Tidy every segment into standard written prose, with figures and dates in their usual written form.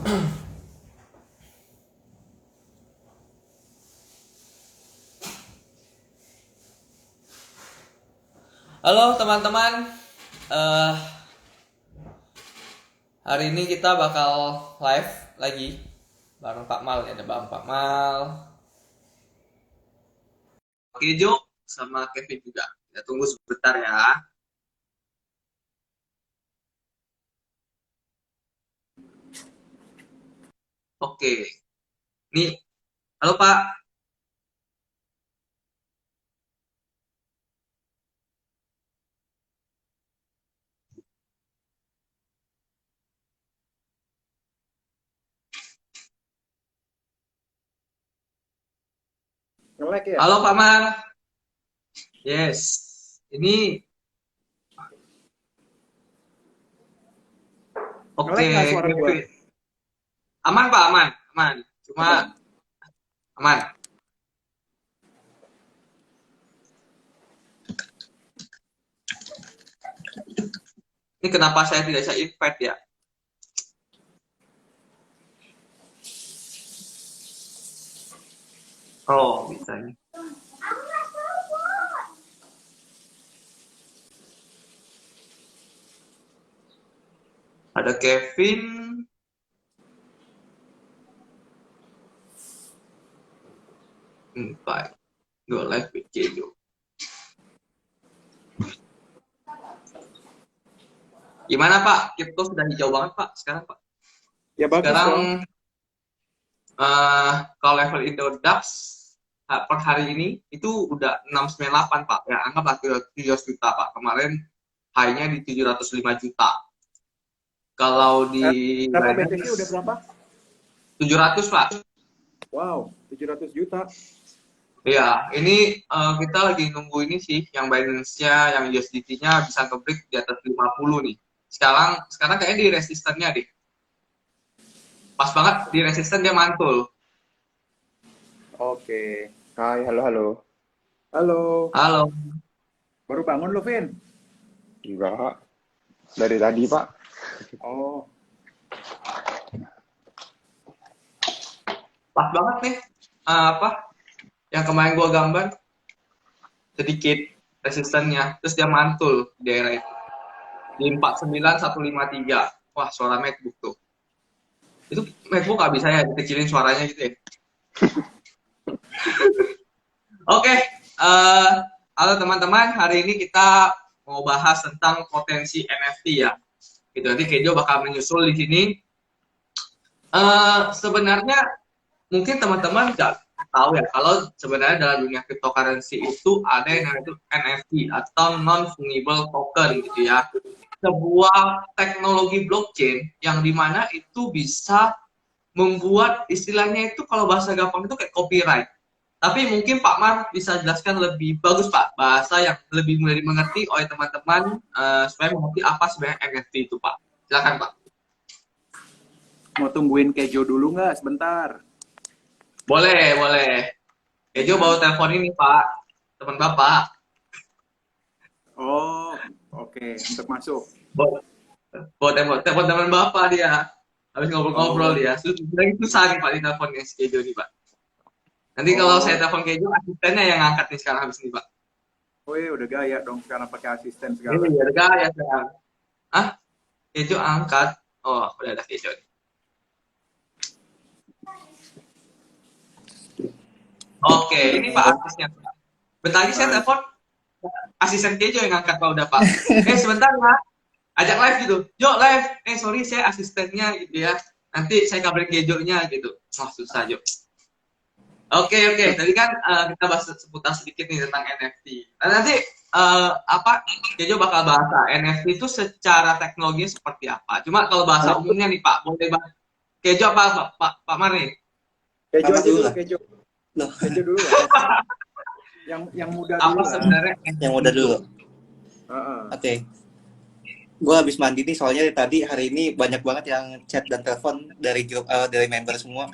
Halo teman-teman, Eh hari ini kita bakal live lagi bareng Pak Mal ya, ada Bang Pak Mal, Kejo, sama Kevin juga. Kita tunggu sebentar ya. Oke, nih, halo Pak. Nge-lag ya? Halo Pak Mal. Yes, ini oke, Nge-lag nggak suara gua? Kevin. Aman Pak, aman, aman. Cuma Aman. aman. Ini kenapa saya tidak bisa invite ya? Oh, bisa nih. Ada Kevin. Invite. Go live with Kejo. Gimana Pak? Kripto sudah hijau banget Pak sekarang Pak. Ya bagus Sekarang dong. kalau level Indo DAX per hari ini itu udah 698 Pak. Ya anggaplah 700 juta Pak. Kemarin high-nya di 705 juta. Kalau di Berapa Binance BTC udah berapa? 700 Pak. Wow, 700 juta. Iya, ini kita lagi nunggu ini sih, yang Binance-nya, yang USDT-nya bisa nge-break di atas 50 nih. Sekarang kayaknya di resistennya deh. Pas banget di resisten dia mantul. Oke. Hai, halo, halo. Halo. Halo. Baru bangun lo, Vin? Enggak, dari tadi, Pak. Oh, Pas banget nih. Apa? Yang kemarin gua gambar sedikit resistennya, terus dia mantul di daerah itu. Di 49153. Wah, suara MacBook tuh. Itu MacBook nggak bisa ya dikecilin suaranya gitu ya. Oke, halo teman-teman. Hari ini kita mau bahas tentang potensi NFT ya. Gitu, nanti Kejo bakal menyusul di sini. Sebenarnya mungkin teman-teman nggak tahu ya kalau sebenarnya dalam dunia cryptocurrency itu ada yang namanya itu NFT atau non fungible token gitu ya, sebuah teknologi blockchain yang dimana itu bisa membuat istilahnya itu kalau bahasa gampang itu kayak copyright. Tapi mungkin Pak Mar bisa jelaskan lebih bagus Pak, bahasa yang lebih mudah dimengerti oleh teman-teman supaya mengerti apa sebenarnya NFT itu Pak. Silakan Pak. mau tungguin Kejo dulu nggak sebentar? Boleh, boleh. Kejo bawa telepon ini Pak, teman Bapak. Oh, oke. Untuk masuk. Bawa telepon teman Bapak dia. Habis ngobrol-ngobrol Oh. dia. Lagi susah nih Pak di teleponnya si Kejo nih Pak. Nanti kalau saya telepon Kejo, asistennya yang ngangkat nih sekarang habis ini Pak. Oh iya, udah gaya dong sekarang pakai asisten segala. Ini ya gaya sekarang. Ah, Kejo angkat. Oh, udah ada Kejo nih. Oke, ini Pak asisnya. Bentar lagi saya telepon asisten Kejo yang ngangkat Pak udah Pak. Sebentar ya. Ajak live gitu. Jo live. Sorry saya asistennya gitu ya. Nanti saya kabarin Kejo-nya gitu. Wah, susah Jo. Oke. Tadi kan kita bahas seputar sedikit nih tentang NFT. Nah, nanti apa Kejo bakal bahasa NFT itu secara teknologi seperti apa. Cuma kalau bahasa umumnya nih Pak, boleh bahas Kejo apa Pak Mar nih? Kejo Apa aja dulu dulu, lah? Kejo. Loh. Kejo dulu ya. yang muda Apa dulu lah. sebenarnya? Yang muda dulu. Heeh. Oke. Gue habis mandi nih, soalnya tadi hari ini banyak banget yang chat dan telepon dari grup dari member semua,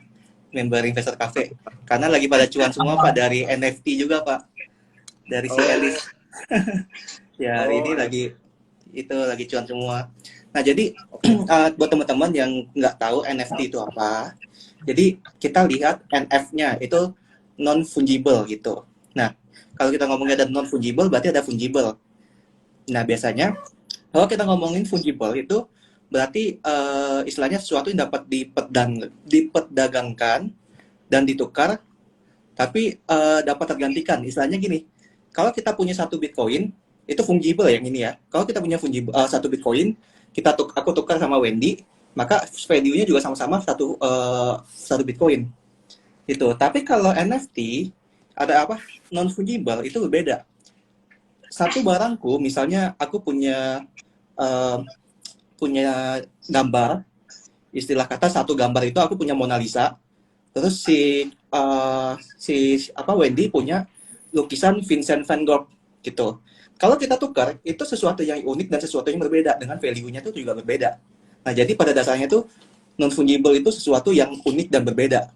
member Investor Cafe. Karena lagi pada cuan semua Pak, dari NFT juga Pak, dari si Elis. Ya hari ini lagi itu lagi cuan semua. Nah, jadi buat teman-teman yang nggak tahu NFT itu apa, jadi kita lihat NF-nya itu non fungible gitu. Nah, kalau kita ngomongnya ada non fungible, berarti ada fungible. Nah, biasanya kalau kita ngomongin fungible itu berarti istilahnya sesuatu yang dapat diperdagangkan dan ditukar, tapi dapat tergantikan. Istilahnya gini, kalau kita punya satu Bitcoin, itu fungible yang ini ya. Kalau kita punya satu Bitcoin, aku tukar sama Wendy, maka value-nya juga sama-sama satu Bitcoin. Itu. Tapi kalau NFT ada apa? Non fungible itu berbeda. Satu barangku, misalnya aku eh, punya gambar, istilah kata satu gambar itu aku punya Mona Lisa, terus si Wendy punya lukisan Vincent van Gogh gitu. Kalau kita tukar, itu sesuatu yang unik dan sesuatu yang berbeda, dengan value-nya itu juga berbeda. Nah, jadi pada dasarnya itu non fungible itu sesuatu yang unik dan berbeda.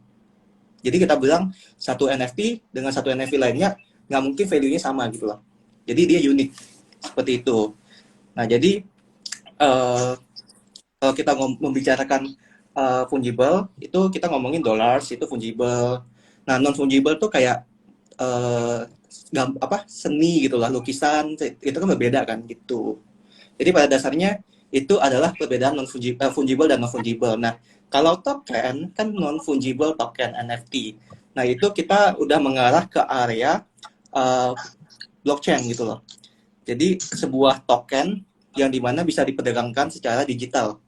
Jadi kita bilang satu NFT dengan satu NFT lainnya nggak mungkin value-nya sama gitu loh. Jadi dia unik seperti itu. Nah, jadi kalau kita membicarakan fungible, itu kita ngomongin dollars, itu fungible. Nah, non fungible tuh kayak seni gitu lah, lukisan, itu kan berbeda kan gitu. Jadi pada dasarnya itu adalah perbedaan fungible dan non fungible. Nah, kalau token kan non fungible token NFT. Nah, itu kita udah mengarah ke area blockchain gitu loh. Jadi sebuah token yang dimana bisa diperdagangkan secara digital,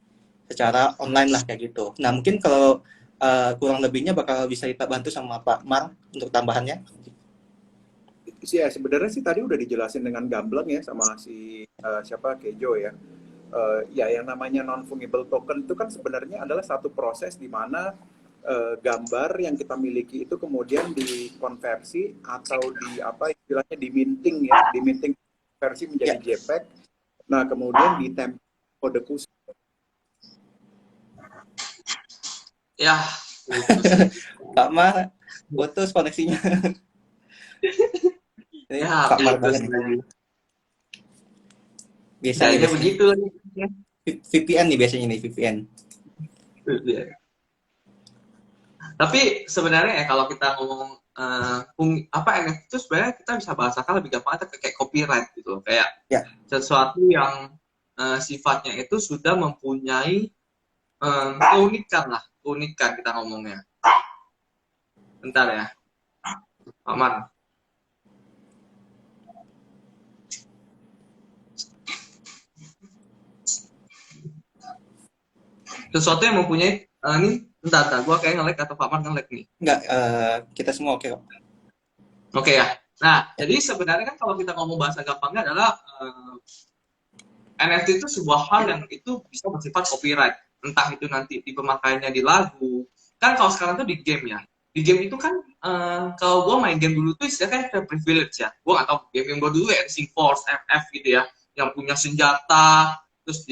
secara online lah kayak gitu. Nah, mungkin kalau kurang lebihnya bakal bisa kita bantu sama Pak Mar untuk tambahannya. Ya, sebenarnya sih tadi udah dijelasin dengan gamblang ya sama si siapa Kejo ya. Ya, yang namanya non fungible token itu kan sebenarnya adalah satu proses di mana gambar yang kita miliki itu kemudian dikonversi atau istilahnya diminting ya, diminting versi menjadi JPEG. Nah, kemudian ditempel kode khusus. Ya, Pak Mar, putus koneksinya. Ini ya, Pak Mar banget nih. Biasanya begitu lagi. VPN nih biasanya nih, VPN. Tapi sebenarnya ya kalau kita ngomong NFT itu sebenarnya kita bisa bahasakan lebih gampang kayak copyright gitu loh. Kayak sesuatu yang sifatnya itu sudah mempunyai keunikan kita ngomongnya. Bentar ya, Pak Man. Sesuatu yang mempunyai ini bentar, gue kayak nge-lag atau Pak Man nge-lag nih? Enggak, kita semua oke kok. Oke ya. Nah, jadi sebenarnya kan kalau kita ngomong bahasa gampangnya adalah NFT itu sebuah hal yang itu bisa bersifat copyright. Entah itu nanti di pemakaiannya di lagu. Kan kalau sekarang tuh di game ya. Di game itu kan kalau gue main game dulu tuh istilahnya kayak privilege ya. Gue nggak tahu game yang gue dulu ya Sing Force, FF gitu ya. Yang punya senjata, terus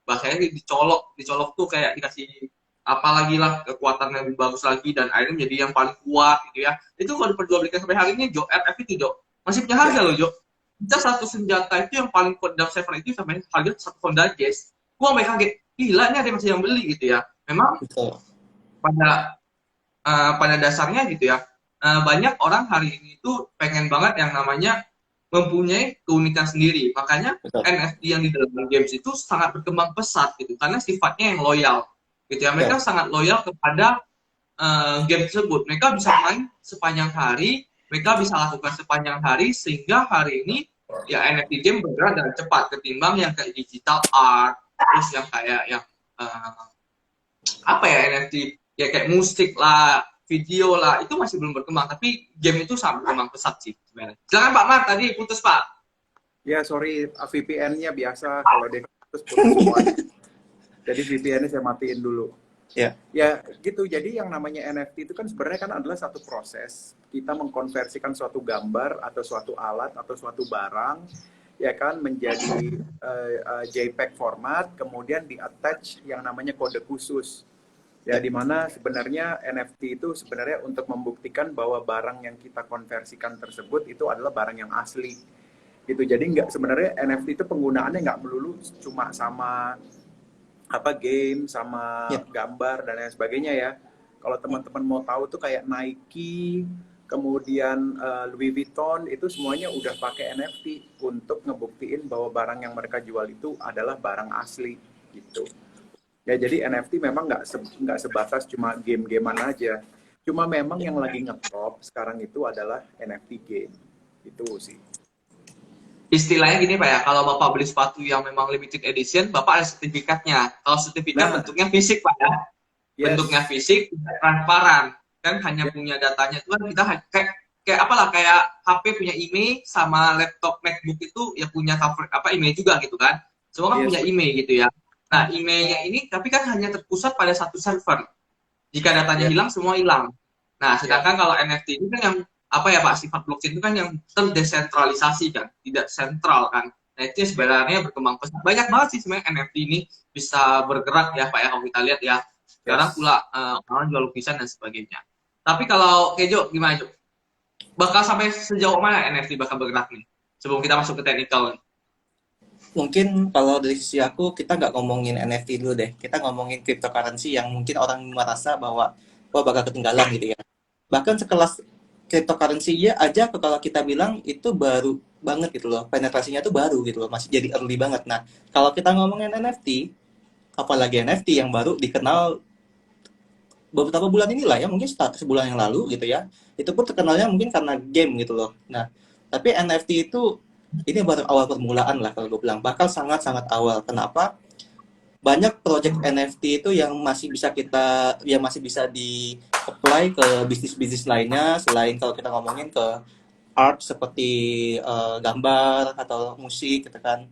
bahasanya dicolok tuh kayak dikasih apalagi lah kekuatan yang lebih bagus lagi dan akhirnya menjadi yang paling kuat gitu ya. Itu kalau diperjualbelikan sampai hari ini Jo, FF itu Jo masih punya harga loh Jo. Kita satu senjata itu yang paling kuat dalam server itu sampai harga satu Honda Jazz. Gua sampai kaget, gila ini ada masih yang beli gitu ya. Memang pada dasarnya gitu ya, banyak orang hari ini tuh pengen banget yang namanya mempunyai keunikan sendiri. Makanya NFT yang di dalam games itu sangat berkembang pesat gitu, karena sifatnya yang loyal gitu ya. Mereka sangat loyal kepada game tersebut. Mereka bisa main sepanjang hari, mereka bisa lakukan sepanjang hari, sehingga hari ini ya NFT game bergerak dengan cepat ketimbang yang kayak digital art, terus yang kayak yang NFT ya kayak musik lah, video lah, itu masih belum berkembang. Tapi game itu sangat berkembang pesat sih sebenarnya. Silakan Pak Mar, tadi putus Pak. Ya, sorry, VPN-nya biasa kalau dia putus semuanya. Jadi VPN-nya saya matiin dulu. Ya gitu. Jadi yang namanya NFT itu kan sebenarnya kan adalah satu proses kita mengkonversikan suatu gambar atau suatu alat atau suatu barang ya kan menjadi JPEG format, kemudian di-attach yang namanya kode khusus. Ya, di mana sebenarnya NFT itu sebenarnya untuk membuktikan bahwa barang yang kita konversikan tersebut itu adalah barang yang asli. Gitu. Jadi nggak, sebenarnya NFT itu penggunaannya nggak melulu cuma sama apa game, sama Ya. gambar dan lain sebagainya ya. Kalau teman-teman mau tahu tuh kayak Nike, kemudian Louis Vuitton, itu semuanya udah pakai NFT untuk ngebuktiin bahwa barang yang mereka jual itu adalah barang asli gitu. Ya jadi NFT memang nggak sebatas cuma game-gamean aja. Cuma memang yang lagi ngetop sekarang itu adalah NFT game. Itu sih. Istilahnya gini Pak ya, kalau Bapak beli sepatu yang memang limited edition, Bapak ada sertifikatnya. Kalau sertifikat bentuknya fisik Pak ya, bentuknya fisik, transparan, kan hanya punya datanya itu kan kita kayak apalah, kayak HP punya email sama laptop MacBook itu ya punya cover apa email juga gitu kan. Semua kan punya email gitu ya. Nah, emailnya ini tapi kan hanya terpusat pada satu server. Jika datanya hilang, semua hilang. Nah, sedangkan kalau NFT ini kan yang apa ya Pak, sifat blockchain itu kan yang terdesentralisasi kan, tidak sentral kan. Nah, itu sebenarnya berkembang pesat. Banyak banget sih sebenarnya NFT ini bisa bergerak ya Pak ya, kalau kita lihat ya. Sekarang pula orang jual lukisan dan sebagainya. Tapi kalau Kejo gimana Jo? Bakal sampai sejauh mana NFT bakal bergerak nih? Sebelum kita masuk ke technical. Mungkin kalau dari sisi aku, kita nggak ngomongin NFT dulu deh. Kita ngomongin cryptocurrency yang mungkin orang merasa bahwa wah bakal ketinggalan gitu ya. Bahkan sekelas cryptocurrency ya aja kalau kita bilang itu baru banget gitu loh. Penetrasinya tuh baru gitu loh, masih jadi early banget. Nah, kalau kita ngomongin NFT, apalagi NFT yang baru dikenal beberapa bulan inilah ya, mungkin sebulan yang lalu gitu ya. Itu pun terkenalnya mungkin karena game gitu loh. Nah, tapi NFT itu ini baru awal permulaan lah kalau gue bilang. Bakal sangat-sangat awal. Kenapa? Banyak project NFT itu yang masih bisa masih bisa di apply ke bisnis-bisnis lainnya selain kalau kita ngomongin ke art seperti gambar atau musik gitu kan.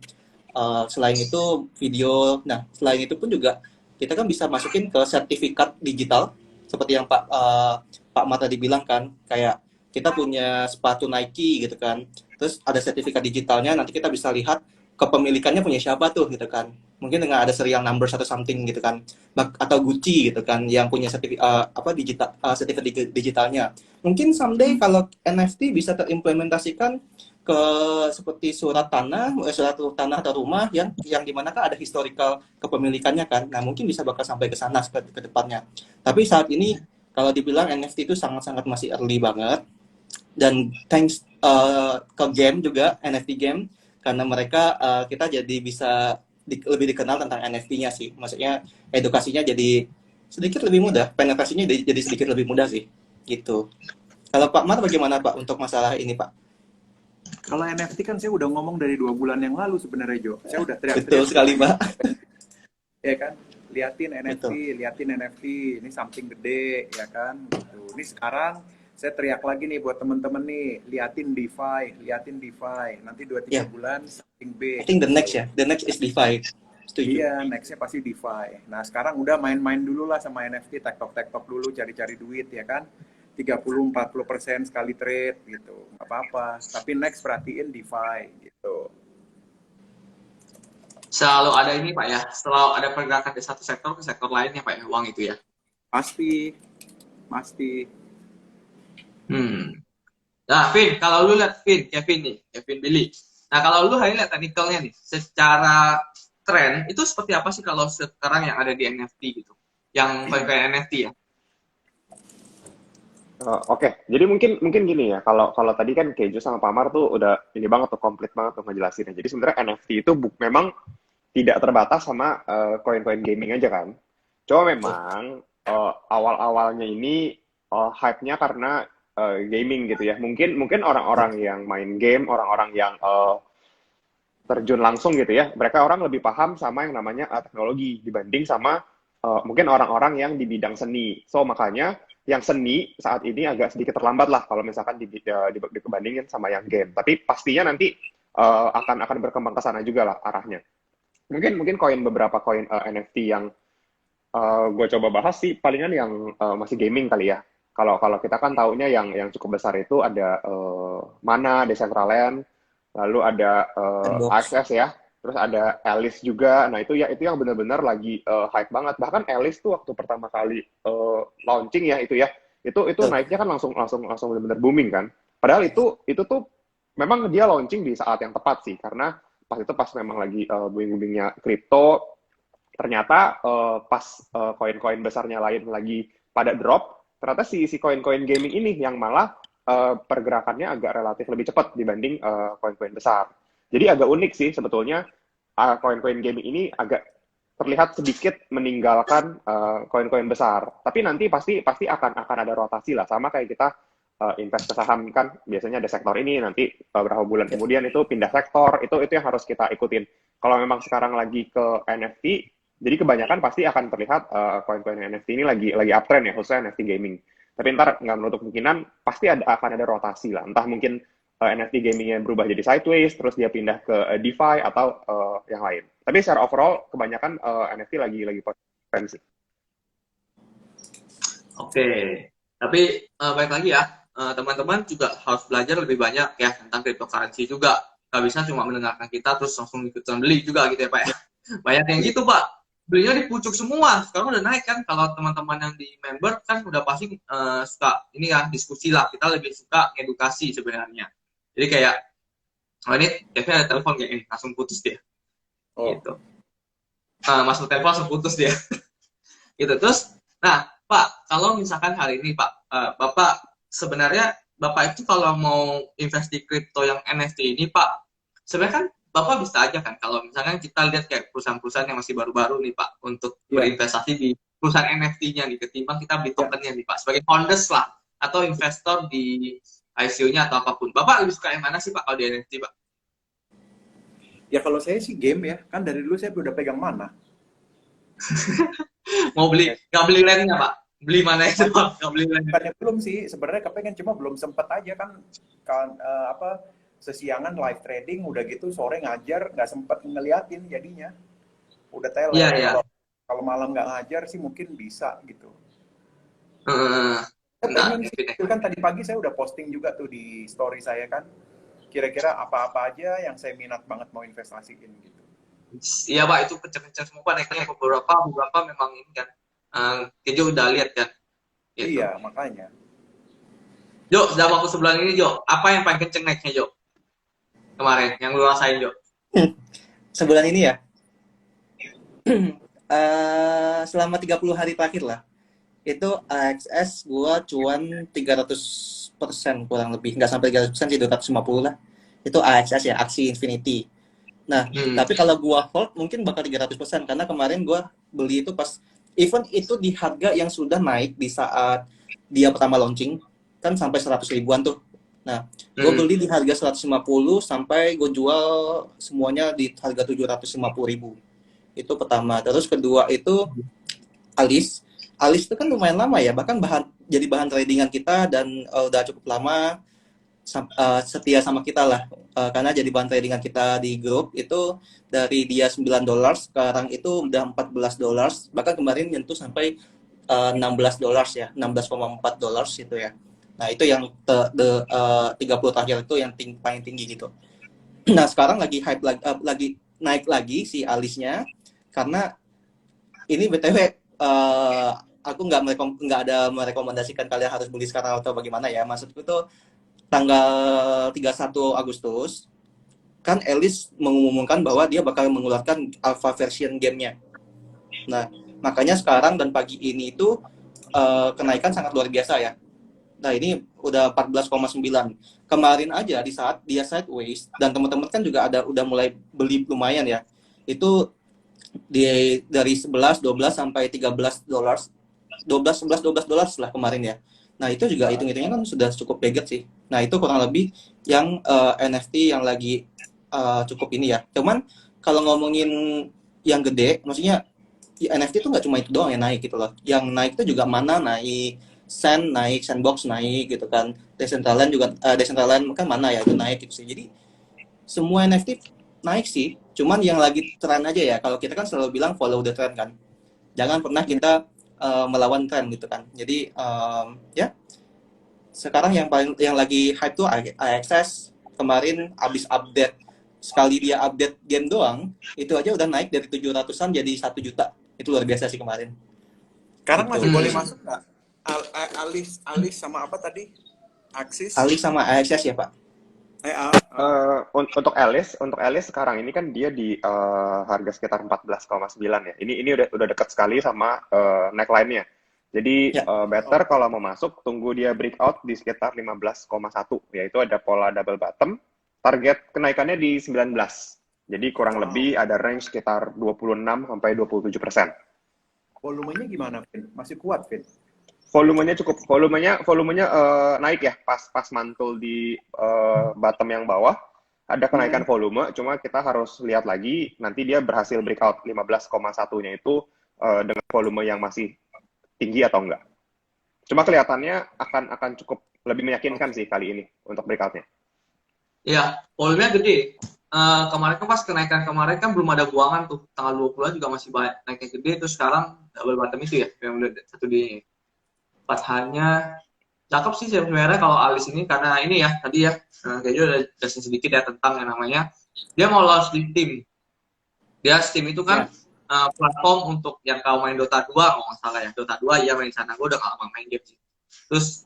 Selain itu video. Nah, selain itu pun juga kita kan bisa masukin ke sertifikat digital seperti yang Pak Mata dibilang kan, kayak kita punya sepatu Nike gitu kan, terus ada sertifikat digitalnya, nanti kita bisa lihat kepemilikannya punya siapa tuh gitu kan, mungkin dengan ada serial number atau something gitu kan, atau Gucci gitu kan yang punya sertifikat digitalnya. Mungkin someday kalau NFT bisa terimplementasikan ke seperti surat tanah atau rumah yang dimana kan ada historical kepemilikannya kan. Nah, mungkin bisa bakal sampai ke sana ke depannya. Tapi saat ini kalau dibilang NFT itu sangat-sangat masih early banget, dan thanks ke game juga, NFT game, karena mereka kita jadi bisa lebih dikenal tentang NFT-nya sih. Maksudnya edukasinya jadi sedikit lebih mudah, penetrasinya jadi sedikit lebih mudah sih gitu. Kalau Pak Mar bagaimana Pak untuk masalah ini Pak? Kalau NFT kan saya udah ngomong dari 2 bulan yang lalu sebenarnya Jo. Saya udah teriak-teriak. Betul sekali Pak. Ya kan, liatin NFT, Betul. liatin NFT, ini something gede ya kan. Gitu. Ini sekarang saya teriak lagi nih buat temen-temen nih, liatin DeFi. Nanti 2-3 bulan something big. I think the next the next is DeFi. Setuju. Iya, nextnya pasti DeFi. Nah sekarang udah main-main dulu lah sama NFT, tektok dulu, cari-cari duit ya kan. 30-40% sekali trade gitu, nggak apa-apa. Tapi next perhatiin DeFi gitu. Selalu ada ini Pak ya, selalu ada pergerakan dari satu sektor ke sektor lainnya Pak ya, uang itu ya. Pasti. Nah, Vin, kalau lu lihat Kevin Billy. Nah, kalau lu hari lihat technicalnya nih, secara tren itu seperti apa sih kalau sekarang yang ada di NFT gitu, yang kayak NFT ya? Oke. Jadi mungkin gini ya. Kalau tadi kan Kejo sama Pamar tuh udah ini banget tuh, komplit banget tuh ngejelasinnya. Jadi sebenarnya NFT itu memang tidak terbatas sama koin-koin gaming aja kan. Cuma memang awal-awalnya ini hype-nya karena gaming gitu ya. Mungkin orang-orang yang main game, orang-orang yang terjun langsung gitu ya, mereka orang lebih paham sama yang namanya teknologi dibanding sama mungkin orang-orang yang di bidang seni. So makanya yang seni saat ini agak sedikit terlambat lah kalau misalkan dibandingin sama yang game. Tapi pastinya nanti akan berkembang ke sana juga lah arahnya. Mungkin beberapa koin NFT yang gue coba bahas sih palingan yang masih gaming kali ya. Kalau kita kan taunya yang cukup besar itu ada Mana, Decentraland, lalu ada Access ya. Terus ada Alice juga. Nah, itu yang benar-benar lagi hype banget. Bahkan Alice tuh waktu pertama kali launching ya itu naiknya kan langsung benar-benar booming kan. Padahal itu tuh memang dia launching di saat yang tepat sih, karena pas memang lagi booming-boomingnya kripto, ternyata pas koin-koin besarnya lain lagi pada drop, ternyata si koin-koin gaming ini yang malah pergerakannya agak relatif lebih cepat dibanding koin-koin besar. Jadi agak unik sih sebetulnya koin-koin gaming ini agak terlihat sedikit meninggalkan koin-koin besar. Tapi nanti pasti akan ada rotasi lah, sama kayak kita invest ke saham kan biasanya ada sektor ini, nanti beberapa bulan kemudian itu pindah sektor, itu yang harus kita ikutin. Kalau memang sekarang lagi ke NFT, jadi kebanyakan pasti akan terlihat koin-koin NFT ini lagi uptrend ya, khususnya NFT gaming. Tapi ntar nggak menutup kemungkinan pasti akan ada rotasi lah. Entah mungkin NFT gamingnya berubah jadi sideways, terus dia pindah ke DeFi atau yang lain. Tapi secara overall kebanyakan NFT lagi potensi. Oke, tapi baik lagi ya, teman-teman juga harus belajar lebih banyak ya tentang cryptocurrency juga. Nggak bisa cuma mendengarkan kita terus langsung ikutan beli juga gitu ya Pak ya. Banyak yang gitu Pak. Belinya dipucuk semua, sekarang udah naik kan. Kalau teman-teman yang di member kan udah pasti suka ini kan diskusi lah, kita lebih suka edukasi sebenarnya. Jadi kayak ini Kevin ada telepon kayak ini langsung putus dia gitu. Masuk telepon langsung putus dia gitu. Terus nah Pak, kalau misalkan hari ini Pak, Bapak sebenarnya Bapak itu kalau mau invest di kripto yang NFT ini Pak, sebenarnya kan Bapak bisa aja kan, kalau misalkan kita lihat kayak perusahaan-perusahaan yang masih baru-baru nih Pak, untuk berinvestasi di perusahaan NFT-nya nih, ketimbang kita beli tokennya nih Pak, sebagai founders lah, atau investor di ICO-nya atau apapun. Bapak lebih suka yang mana sih Pak kalau di NFT Pak? Ya kalau saya sih game ya, kan dari dulu saya udah pegang mana. Mau beli, nggak beli land-nya Pak? Beli mana itu Pak? Nggak beli land. Bukannya belum sih, sebenarnya kepengen, cuma belum sempet aja kan sesiangan live trading, udah gitu sore ngajar, nggak sempet ngeliatin jadinya. Udah tele. Iya. Kalau malam nggak ngajar sih mungkin bisa gitu. Itu kan tadi pagi saya udah posting juga tuh di story saya kan. Kira-kira apa-apa aja yang saya minat banget mau investasiin gitu. Iya Pak, itu kenceng-kenceng semua naiknya, beberapa memang ini kan. Kejo udah lihat kan. Gitu. Iya, makanya. Jo, dalam waktu sebulan ini Jo, apa yang paling kenceng naiknya Jo? Kemarin, yang lu rasain Jo? Sebulan ini ya? Selama 30 hari terakhir lah. Itu AXS gua cuan 300% kurang lebih. Nggak sampai 300% sih, 250 lah. Itu AXS ya, Axie Infinity. Nah, tapi kalau gua hold mungkin bakal 300% karena kemarin gua beli itu pas event itu di harga yang sudah naik di saat dia pertama launching, kan sampai 100 ribuan tuh. Nah, gue beli di harga 150 sampai gue jual semuanya di harga 750 ribu. Itu pertama. Terus kedua itu Alice. Alice itu kan lumayan lama ya, bahkan jadi bahan tradingan kita dan udah cukup lama setia sama kita lah. Karena jadi bahan tradingan kita di grup itu dari dia $9, sekarang itu udah $14. Bahkan kemarin nyentuh sampai $16 ya, $16,4 itu ya. Nah, itu yang 30 terakhir itu yang paling tinggi gitu. Nah, sekarang lagi hype lagi naik lagi si Alice-nya karena ini BTW aku nggak ada merekomendasikan kalian harus beli sekarang atau bagaimana ya. Maksudku tuh tanggal 31 Agustus kan Alice mengumumkan bahwa dia bakal mengeluarkan alpha version gamenya. Nah, makanya sekarang dan pagi ini itu kenaikan sangat luar biasa ya. Nah, ini udah 14,9. Kemarin aja di saat dia sideways dan teman-teman kan juga udah mulai beli lumayan ya. Itu dari 11, 12 sampai $13. 12, 11, $12 lah kemarin ya. Nah, itu juga hitung-hitungnya kan sudah cukup beget sih. Nah, itu kurang lebih yang NFT yang lagi cukup ini ya. Cuman kalau ngomongin yang gede, maksudnya ya, NFT itu nggak cuma itu doang yang naik gitu loh. Yang naik itu juga mana naik, Sand naik, Sandbox naik gitu kan. Decentraland juga, Decentraland kan mana ya itu naik gitu sih. Jadi semua NFT naik sih. Cuman yang lagi tren aja ya. Kalau kita kan selalu bilang follow the trend kan. Jangan pernah kita melawan tren gitu kan. Jadi ya sekarang yang lagi hype tuh AXS. Kemarin abis update, sekali dia update game doang, itu aja udah naik dari 700-an jadi 1 juta. Itu luar biasa sih kemarin. Sekarang masih boleh masuk nggak? Alice sama apa tadi? Axis? Alice sama AXS ya Pak. Untuk Alice sekarang ini kan dia di harga sekitar 14,9 ya. Ini udah dekat sekali sama neckline-nya. Jadi Ya. better kalau mau masuk tunggu dia breakout di sekitar 15,1, yaitu ada pola double bottom. Target kenaikannya di 19. Jadi kurang lebih ada range sekitar 26 sampai 27%. Volumenya gimana, Vin? Masih kuat, Vin? Volumenya naik ya pas mantul di bottom yang bawah ada kenaikan volume, cuma kita harus lihat lagi nanti dia berhasil breakout 15,1-nya itu dengan volume yang masih tinggi atau enggak. Cuma kelihatannya akan cukup lebih meyakinkan sih kali ini untuk breakoutnya. Iya, volumenya gede. Kemarin kan pas kenaikan kemarin kan belum ada buangan tuh, tanggal 20-an juga masih banyak naiknya gede, terus sekarang double bottom itu ya yang udah satu di Fathannya cakep sih sebenarnya kalau Alice ini, karena ini ya tadi ya kayaknya udah jelasin sedikit ya tentang yang namanya dia mau launch di Steam. Dia Steam itu kan platform untuk yang kau main Dota 2 kalau nggak salah ya, Dota 2 ya main sana. Gue udah gak lama main game sih. Terus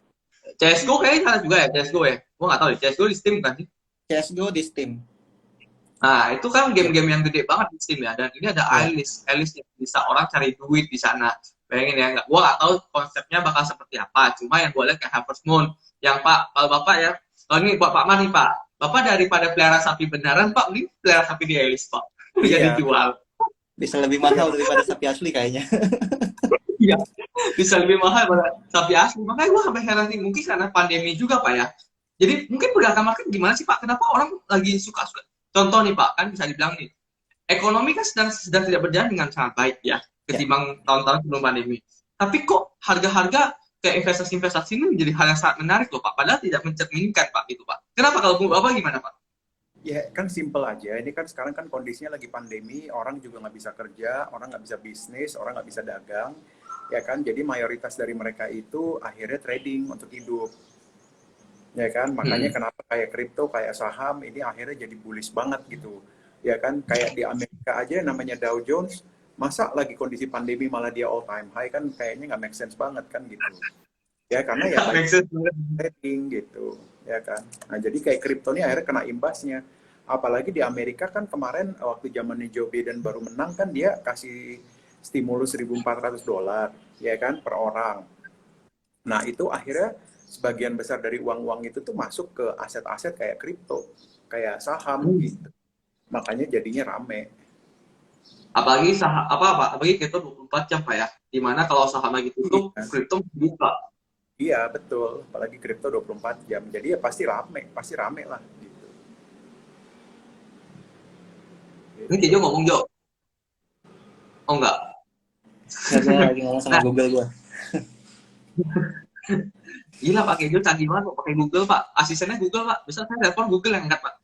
CSGO kayaknya sana juga ya, CSGO ya. Gue nggak tahu ya, CSGO di Steam kan sih? CSGO di Steam. Nah, itu kan game-game yang gede banget di Steam ya. Dan ini ada Alice. Alice yang bisa orang cari duit di sana. Bayangin ya, gue nggak tahu konsepnya bakal seperti apa. Cuma yang gue lihat kayak Harvest Moon. Yang Pak, kalau Bapak ya, kalau ini buat Pak Man nih Pak. Bapak daripada pelihara sapi beneran, Pak, beli pelihara sapi di Alice, Pak. Jadi jual. Bisa lebih mahal daripada sapi asli kayaknya. Iya, bisa lebih mahal daripada sapi asli. Makanya gue sampai heran nih, mungkin karena pandemi juga Pak ya. Jadi mungkin pedagang market gimana sih Pak? Kenapa orang lagi suka-suka? Contoh nih Pak, kan bisa dibilang nih, ekonomi kan sedang tidak berjalan dengan sangat baik ya, ketimbang tahun-tahun sebelum pandemi. Tapi kok harga-harga kayak investasi-investasi ini menjadi hal yang sangat menarik loh Pak, padahal tidak mencerminkan Pak gitu Pak. Kenapa kalau Bapak gimana Pak? Ya kan simple aja, ini kan sekarang kan kondisinya lagi pandemi, orang juga nggak bisa kerja, orang nggak bisa bisnis, orang nggak bisa dagang, ya kan, jadi mayoritas dari mereka itu akhirnya trading untuk hidup. Ya kan, makanya kenapa kayak kripto, kayak saham ini akhirnya jadi bullish banget gitu. Ya kan, kayak di Amerika aja namanya Dow Jones, masa lagi kondisi pandemi malah dia all time high, kan kayaknya nggak make sense banget kan gitu. Ya karena ya trading gitu, ya kan. Nah jadi kayak kripto ini akhirnya kena imbasnya. Apalagi di Amerika kan kemarin waktu zamannya Joe Biden baru menang kan dia kasih stimulus $1.400, ya kan, per orang. Nah itu akhirnya sebagian besar dari uang-uang itu tuh masuk ke aset-aset kayak kripto, kayak saham gitu. Makanya jadinya rame. Apalagi saham apalagi kripto 24 jam Pak ya. Dimana kalau saham lagi tutup, kripto buka. Iya, betul. Apalagi kripto 24 jam. Jadi ya pasti rame lah gitu. Ini Kijo ngomong Jo. Oh enggak. Gue lagi ngomong sama Google gue. Gila Pak Kijo canggih banget Pak pakai Google Pak. Asistennya Google Pak. Bisa saya telepon Google yang angkat Pak.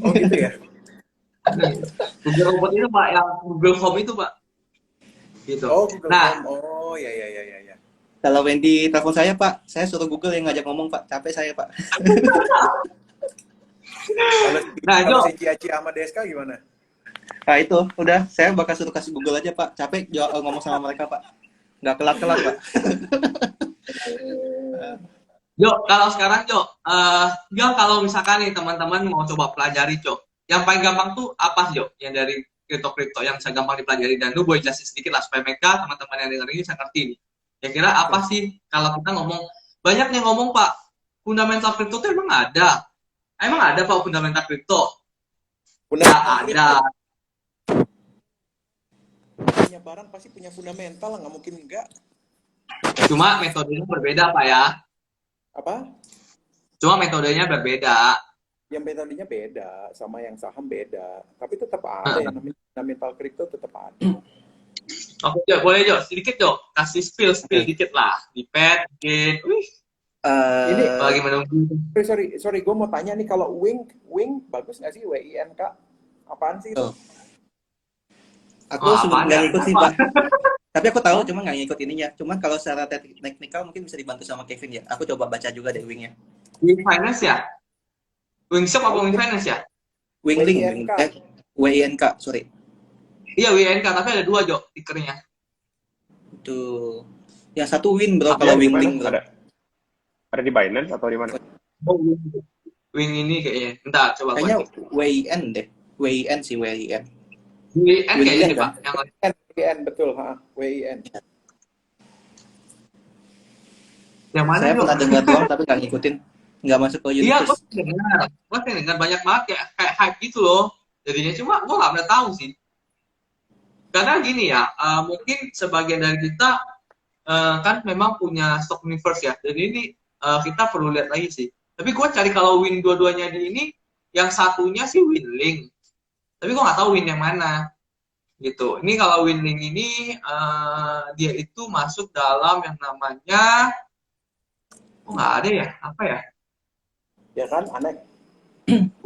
Oh gitu ya. Google Robot itu Pak, yang Google Home itu Pak. Gitu. Oh, Google Home. Oh, ya. Kalau Wendy telepon saya Pak, saya suruh Google yang ngajak ngomong Pak. Capek saya Pak. Kalau si Ciaci sama Deska gimana? Nah itu, udah. Saya bakal suruh kasih Google aja Pak. Capek ngomong sama mereka Pak. Nggak kelar-kelar Pak. Jo, kalau sekarang Jo, kalau misalkan nih teman-teman mau coba pelajari Jo, yang paling gampang tuh apa Jo? Yang dari kripto yang bisa gampang dipelajari, dan lu boleh jelasin sedikit lah supaya mereka teman-teman yang dengar ini bisa ngerti nih. Kira-kira apa sih kalau kita ngomong, banyak yang ngomong Pak, fundamental kripto tuh emang ada? Emang ada Pak fundamental kripto? Nggak ada. Punya barang pasti punya fundamental lah, nggak mungkin enggak. Cuma metodenya berbeda Pak ya. Apa? Cuma metodenya berbeda. Yang metodenya beda, sama yang saham beda. Tapi tetap ada, yang namanya fundamental kripto tetap ada. Oke Jo, boleh Jo, sedikit Jo, kasih spill dikit lah. Di pet, mungkin. Ini lagi menunggu. Sorry, gue mau tanya nih, kalau Wing bagus nggak sih, WINK? Apaan sih itu? Aku sebenarnya nggak ngikut sih Pak. Tapi aku tahu, cuma nggak ngikut ininya. Cuma kalau secara teknikal mungkin bisa dibantu sama Kevin ya. Aku coba baca juga deh Wingnya. Wing Finance ya? Wing Shop apa Wing Finance ya? WINK, sorry. Iya WINK, tapi ada dua Jo, tikernya. Tuh. Yang satu Win bro, kalau Wingling bro. Ada di Binance atau di mana? Oh, win ini kayaknya. Bentar, coba gua Kayaknya cek. WIN deh. WIN sih, WIN. WN kayaknya WIN deh, kan? Pak. Yang lain. WIN betul, WIN. Yang mana, Saya Jo? pernah dengar doang tapi nggak ngikutin. Nggak masuk ke Iya, universe. gue dengar banyak banget kayak hype gitu loh. Jadinya cuma gue nggak pernah tahu sih. Karena gini ya, mungkin sebagian dari kita kan memang punya stock universe ya. Jadi ini kita perlu lihat lagi sih. Tapi gue cari kalau win dua-duanya di ini, yang satunya sih Winlink. Tapi gue nggak tahu win yang mana. Gitu. Ini kalau Winlink ini dia itu masuk dalam yang namanya, nggak ada ya? Apa ya? Ya kan, aneh.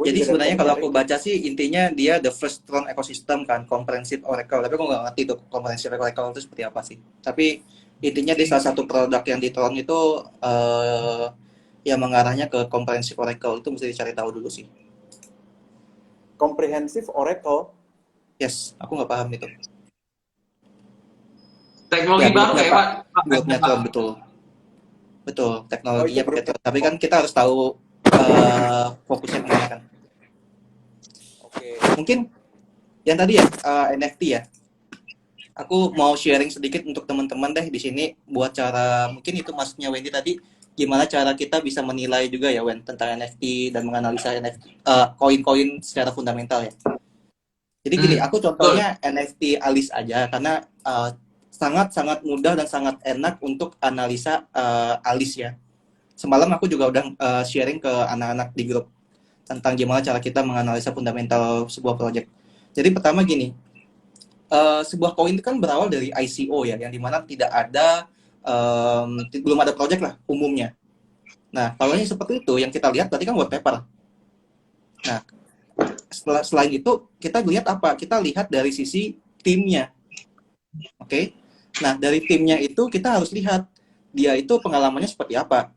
Jadi sebenarnya kalau aku baca sih intinya dia the first Tron ecosystem kan, comprehensive Oracle. Tapi aku nggak ngerti tuh comprehensive Oracle itu seperti apa sih. Tapi intinya dia salah satu produk yang di Tron itu yang mengarahnya ke comprehensive Oracle, itu mesti dicari tahu dulu sih. Comprehensive Oracle. Yes, aku nggak paham itu. Teknologi Ya, baru kayak Pak. Grupnya Tron, betul. Betul, teknologinya Oh, itu pakai Tron. Tapi kan kita harus tahu fokusnya kemana kan. Oke. Mungkin yang tadi ya NFT ya. Aku mau sharing sedikit untuk teman-teman deh di sini buat cara, mungkin itu maksudnya Wendy tadi, gimana cara kita bisa menilai juga ya Wen tentang NFT dan menganalisa NFT koin-koin secara fundamental ya. Jadi gini, aku contohnya NFT Alice aja karena sangat-sangat mudah dan sangat enak untuk analisa Alice ya. Semalam aku juga udah sharing ke anak-anak di grup tentang gimana cara kita menganalisa fundamental sebuah project. Jadi pertama gini, sebuah koin itu kan berawal dari ICO ya, yang dimana tidak ada, belum ada project lah umumnya. Nah, kalau yang seperti itu, yang kita lihat tadi kan white paper. Nah, selain itu, kita lihat apa? Kita lihat dari sisi timnya. Oke? Nah, dari timnya itu kita harus lihat dia itu pengalamannya seperti apa.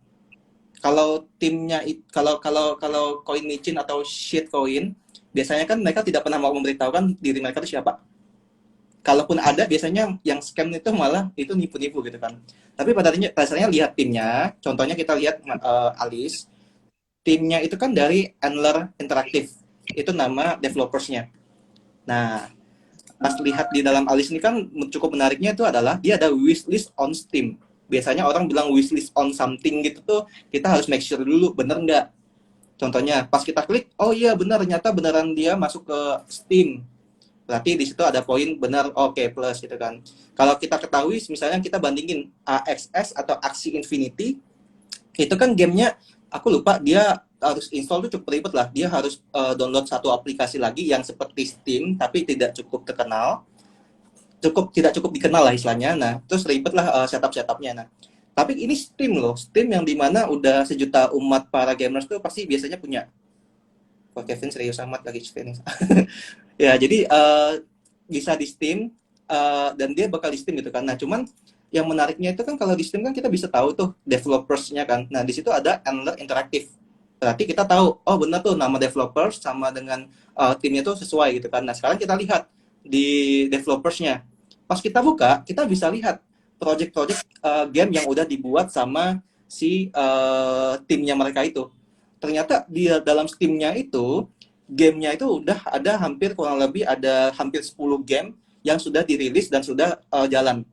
Kalau timnya, kalau koin micin atau shitcoin, biasanya kan mereka tidak pernah mau memberitahukan diri mereka itu siapa. Kalaupun ada, biasanya yang scam itu malah itu nipu-nipu gitu kan. Tapi pada dasarnya lihat timnya, contohnya kita lihat Alice, timnya itu kan dari Antler Interactive, itu nama developersnya. Nah, pas lihat di dalam Alice ini kan cukup menariknya itu adalah dia ada wishlist on Steam. Biasanya orang bilang wishlist on something gitu tuh, kita harus make sure dulu bener nggak. Contohnya, pas kita klik, oh iya benar, ternyata beneran dia masuk ke Steam. Berarti di situ ada poin benar, oke, plus gitu kan. Kalau kita ketahui, misalnya kita bandingin AXS atau Axie Infinity, itu kan gamenya, aku lupa, dia harus install tuh cukup ribet lah. Dia harus download satu aplikasi lagi yang seperti Steam, tapi tidak cukup terkenal. Tidak cukup dikenal lah istilahnya. Nah, terus ribet lah setup-setupnya. Nah, tapi ini Steam loh, Steam yang dimana udah sejuta umat para gamers tuh pasti biasanya punya. Kok Kevin serius amat lagi Kevin. Ya, jadi bisa di Steam dan dia bakal di Steam gitu kan. Nah, cuman yang menariknya itu kan kalau di Steam kan kita bisa tahu tuh developersnya kan. Nah, di situ ada Antler Interactive. Berarti kita tahu, oh benar tuh nama developers sama dengan timnya tuh sesuai gitu kan. Nah, sekarang kita lihat di developersnya. Pas kita buka, kita bisa lihat project-project game yang udah dibuat sama si timnya mereka itu. Ternyata di dalam Steam-nya itu, gamenya itu udah ada kurang lebih ada hampir 10 game yang sudah dirilis dan sudah jalan.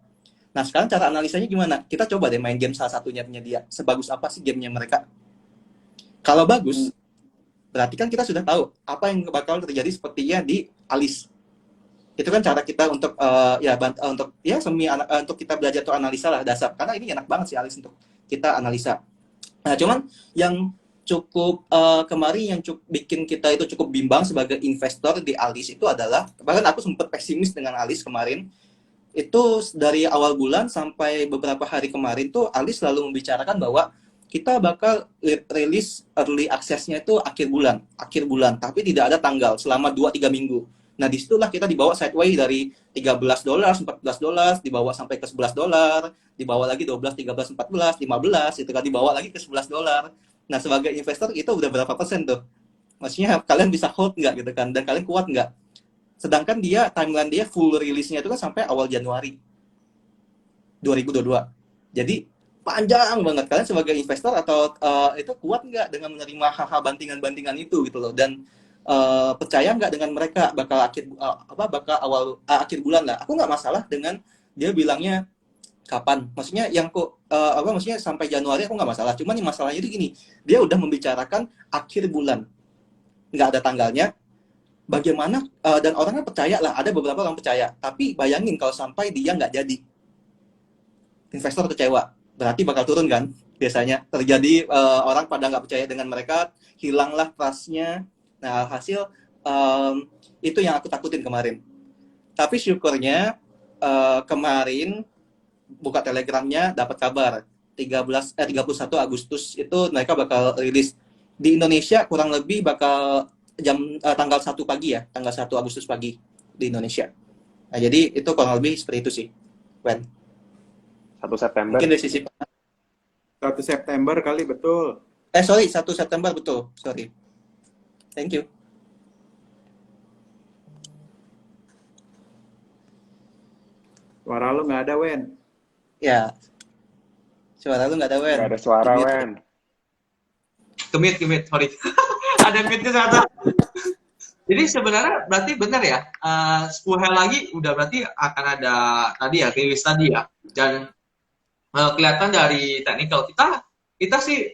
Nah, sekarang cara analisanya gimana? Kita coba deh main game salah satunya punya dia. Sebagus apa sih gamenya mereka? Kalau bagus, berarti kan kita sudah tahu apa yang bakal terjadi sepertinya di Alice. Itu kan cara kita untuk untuk kita belajar tuh analisa lah dasar. Karena ini enak banget sih Alice untuk kita analisa. Nah, cuman yang cukup kemarin yang bikin kita itu cukup bimbang sebagai investor di Alice itu adalah, bahkan aku sempat pesimis dengan Alice kemarin. Itu dari awal bulan sampai beberapa hari kemarin tuh Alice selalu membicarakan bahwa kita bakal rilis early access-nya itu akhir bulan, tapi tidak ada tanggal selama 2-3 minggu. Nah, disitulah kita dibawa sideways dari $13, $14, dibawa sampai ke $11, dibawa lagi 12, 13, 14, 15, itu kan dibawa lagi ke $11. Nah, sebagai investor itu udah berapa persen tuh? Maksudnya kalian bisa hold nggak gitu kan? Dan kalian kuat nggak? Sedangkan timeline dia full rilisnya itu kan sampai awal Januari 2022. Jadi panjang banget. Kalian sebagai investor atau itu kuat nggak dengan menerima hal-hal bantingan-bantingan itu gitu loh, dan percaya nggak dengan mereka bakal bakal akhir bulan lah. Aku nggak masalah dengan dia bilangnya kapan, maksudnya yang maksudnya sampai Januari aku nggak masalah. Cuman yang masalahnya itu gini, dia udah membicarakan akhir bulan, nggak ada tanggalnya. Bagaimana dan orangnya percaya lah, ada beberapa orang percaya, tapi bayangin kalau sampai dia nggak jadi, investor kecewa, berarti bakal turun kan. Biasanya terjadi orang pada nggak percaya dengan mereka, hilanglah trust-nya. Nah hasil itu yang aku takutin kemarin. Tapi syukurnya kemarin buka telegramnya dapat kabar 31 Agustus itu mereka bakal rilis di Indonesia, kurang lebih bakal tanggal 1 pagi ya, tanggal 1 Agustus pagi di Indonesia. Nah, jadi itu kurang lebih seperti itu sih, Wen. 1 September. Mungkin dari sisi 1 September kali, betul. 1 September betul, sorry. Thank you. Suara lu nggak ada, Wen. Ya. Suara lu nggak ada, Wen. Nggak ada suara, Di-mute. Wen. Kemit, sorry. Ada mute-nya ternyata. Jadi sebenarnya berarti benar ya, 10 hari lagi udah berarti akan ada tadi ya, rilis tadi ya. Dan kelihatan dari technical kita sih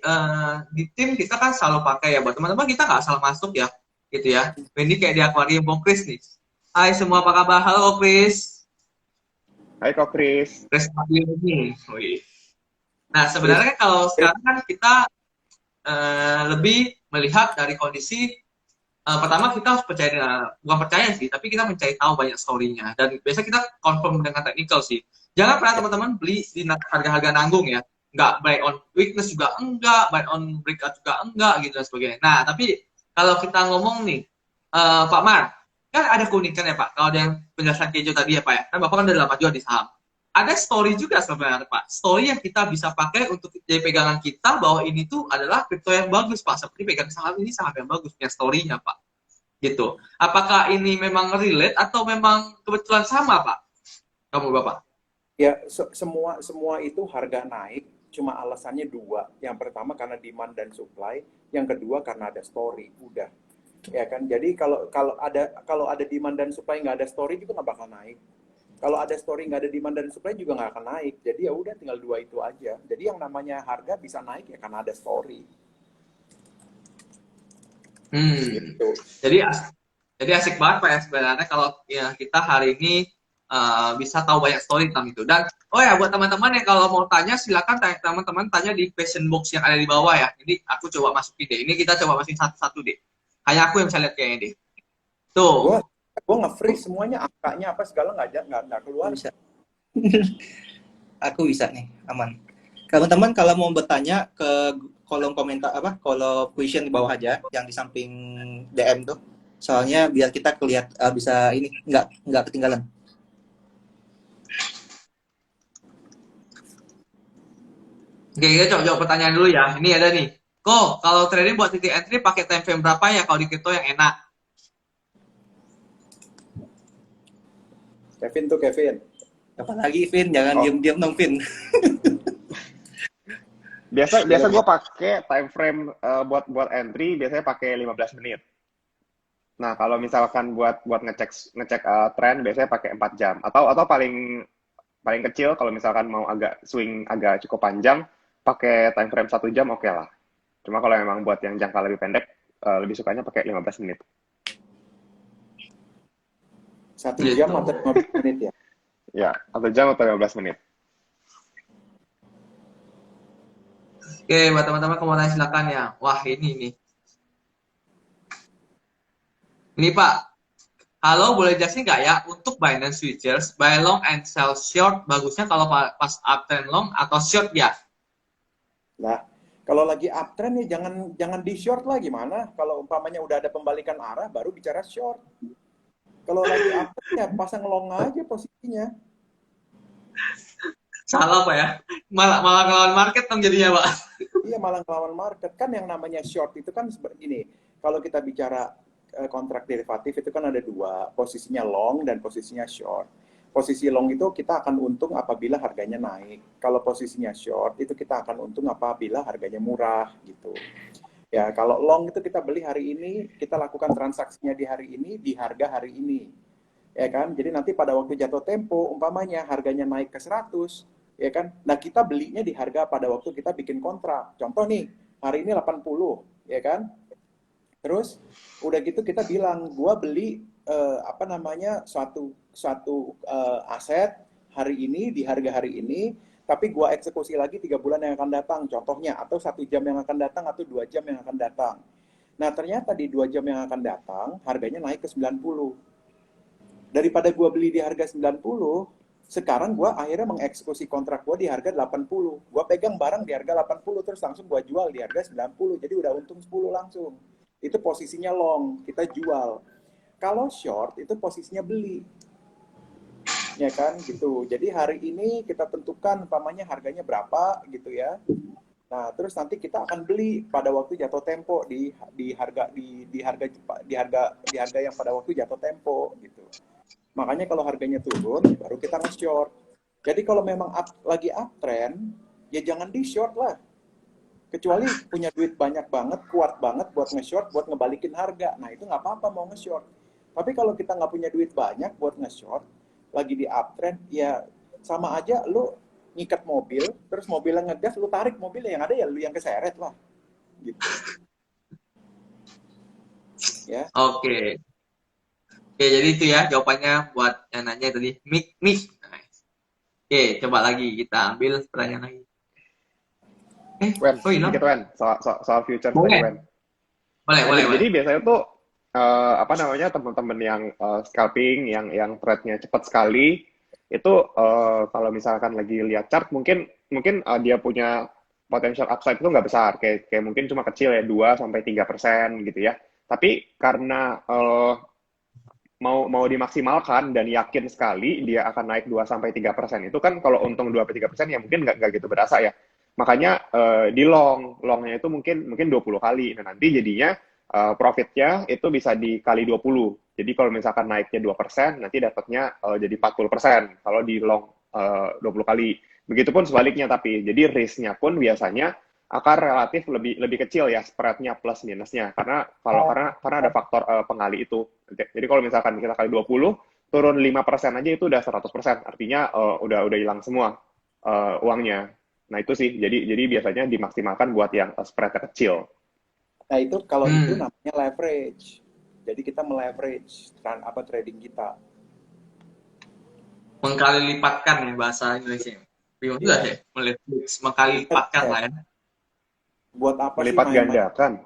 di tim kita kan selalu pakai ya, buat teman-teman kita nggak salah masuk ya, gitu ya. Ini kayak di akuarium Bang Chris nih. Hai semua, apa kabar? Halo Chris. Hai kok Chris. Chris ini. Nah sebenarnya kalau sekarang kan kita lebih melihat dari kondisi pertama kita harus percaya dengan, bukan percaya sih, tapi kita mencari tahu banyak story-nya, dan biasa kita confirm dengan technical sih. Jangan pernah teman-teman beli di harga-harga nanggung ya, nggak buy on weakness juga enggak, buy on breakout juga enggak gitu dan sebagainya. Nah tapi kalau kita ngomong nih Pak Mar, kan ada keunikan ya Pak, kalau ada yang penjelasan Kejo tadi ya Pak ya, kan Bapak kan udah lama juga di saham. Ada story juga sebenarnya Pak, story yang kita bisa pakai untuk jadi pegangan kita bahwa ini tuh adalah kripto yang bagus Pak, seperti pegang saham ini saham yang bagus, punya story-nya Pak. Gitu. Apakah ini memang relate atau memang kebetulan sama Pak? Kamu Bapak? Ya, semua itu harga naik, cuma alasannya dua. Yang pertama karena demand dan supply, yang kedua karena ada story. Udah. Ya kan? Jadi kalau ada demand dan supply nggak ada story juga nggak bakal naik. Kalau ada story nggak ada demand dan supply juga nggak akan naik. Jadi ya udah tinggal dua itu aja. Jadi yang namanya harga bisa naik ya karena ada story. Gitu. Jadi asik banget Pak ya sebenarnya kalau ya kita hari ini bisa tahu banyak story tentang itu. Dan oh ya buat teman-teman yang kalau mau tanya silakan teman-teman tanya di question box yang ada di bawah ya. Jadi aku coba masukin deh. Ini kita coba masukin satu-satu deh. Hanya aku yang bisa lihat kayaknya deh. Tuh. Gue nge-freeze semuanya, angkanya apa segala nggak keluar. Bisa. Aku bisa nih, aman. Teman-teman kalau mau bertanya ke kolom komentar kolom question di bawah aja, yang di samping DM tuh. Soalnya biar kita bisa ini nggak ketinggalan. Oke, kita coba jawab pertanyaan dulu ya. Ini ada nih. Kok kalau trading buat titik entry pakai time frame berapa ya kalau di crypto yang enak? Kevin. Apalagi Vin, jangan diem-diem dong Vin. Biasa gue pakai time frame buat entry biasanya pakai 15 menit. Nah, kalau misalkan buat ngecek tren biasanya pakai 4 jam atau paling kecil kalau misalkan mau agak swing agak cukup panjang pakai time frame 1 jam oke lah. Cuma kalau memang buat yang jangka lebih pendek lebih sukanya pakai 15 menit. 1 jam atau 15 menit ya? Ya, 1 jam atau 15 menit. Oke, buat teman-teman mau tanya silakan ya. Wah, ini nih. Ini Pak. Halo, boleh jelasin nggak ya untuk Binance Futures, buy long and sell short, bagusnya kalau pas uptrend long atau short ya? Nah, kalau lagi uptrend ya jangan di short lah, gimana? Kalau umpamanya udah ada pembalikan arah baru bicara short. Kalau lagi uptrend ya pasang long aja posisinya. Salah Pak ya, malah ngelawan market kan jadinya Pak. Iya, malah ngelawan market. Kan yang namanya short itu kan seperti ini. Kalau kita bicara kontrak derivatif itu kan ada dua, posisinya long dan posisinya short. Posisi long itu kita akan untung apabila harganya naik. Kalau posisinya short itu kita akan untung apabila harganya murah gitu. Ya, kalau long itu kita beli hari ini, kita lakukan transaksinya di hari ini, di harga hari ini. Ya kan? Jadi nanti pada waktu jatuh tempo, umpamanya harganya naik ke 100, ya kan? Nah, kita belinya di harga pada waktu kita bikin kontrak. Contoh nih, hari ini 80, ya kan? Terus udah gitu kita bilang, gua beli suatu aset hari ini di harga hari ini, tapi gua eksekusi lagi 3 bulan yang akan datang, contohnya, atau 1 jam yang akan datang, atau 2 jam yang akan datang. Nah, ternyata di 2 jam yang akan datang, harganya naik ke 90. Daripada gua beli di harga 90, sekarang gua akhirnya mengeksekusi kontrak gua di harga 80. Gua pegang barang di harga 80, terus langsung gua jual di harga 90. Jadi udah untung 10 langsung. Itu posisinya long, kita jual. Kalau short itu posisinya beli, ya kan gitu. Jadi hari ini kita tentukan umpamanya harganya berapa gitu ya. Nah terus nanti kita akan beli pada waktu jatuh tempo di harga yang pada waktu jatuh tempo gitu. Makanya kalau harganya turun baru kita nge-short. Jadi kalau memang lagi uptrend ya jangan di short lah. Kecuali punya duit banyak banget, kuat banget buat nge-short, buat ngebalikin harga. Nah itu nggak apa-apa mau nge-short. Tapi kalau kita nggak punya duit banyak buat nge-short, lagi di uptrend, ya sama aja lu ngikat mobil, terus mobilnya ngegas, lu tarik mobilnya, yang ada ya lu yang keseret lah. Gitu. Ya. Oke. Oke, jadi itu ya jawabannya buat yang nanya tadi. Mik. Oke, coba lagi kita ambil pertanyaan lagi. Wen, sedikit Wen, soal future tadi Wen. Boleh. Jadi biasanya tuh teman-teman yang scalping, yang trade-nya cepat sekali, itu kalau misalkan lagi lihat chart, mungkin dia punya potential upside itu nggak besar, kayak mungkin cuma kecil ya, 2-3% gitu ya. Tapi karena mau dimaksimalkan dan yakin sekali dia akan naik 2-3%, itu kan kalau untung 2-3% ya mungkin nggak gitu berasa ya. Makanya di longnya itu mungkin 20 kali. Nah nanti jadinya profitnya itu bisa dikali 20. Jadi kalau misalkan naiknya 2%, nanti dapatnya jadi 40% kalau di long 20 kali. Begitupun sebaliknya tapi. Jadi risk-nya pun biasanya akan relatif lebih kecil ya, spread-nya plus minusnya. Karena ada faktor pengali itu. Jadi kalau misalkan kita kali 20, turun 5% aja itu udah 100%. Artinya udah hilang semua uangnya. Nah itu sih, jadi biasanya dimaksimalkan buat yang spread-nya kecil. Nah itu kalau itu namanya leverage. Jadi kita meleverage trading kita. Mengkali lipatkan ya bahasa Indonesia. Bingung juga deh, meleverage, mengkali lipatkan lah ya. Buat apa melipat sih gandakan?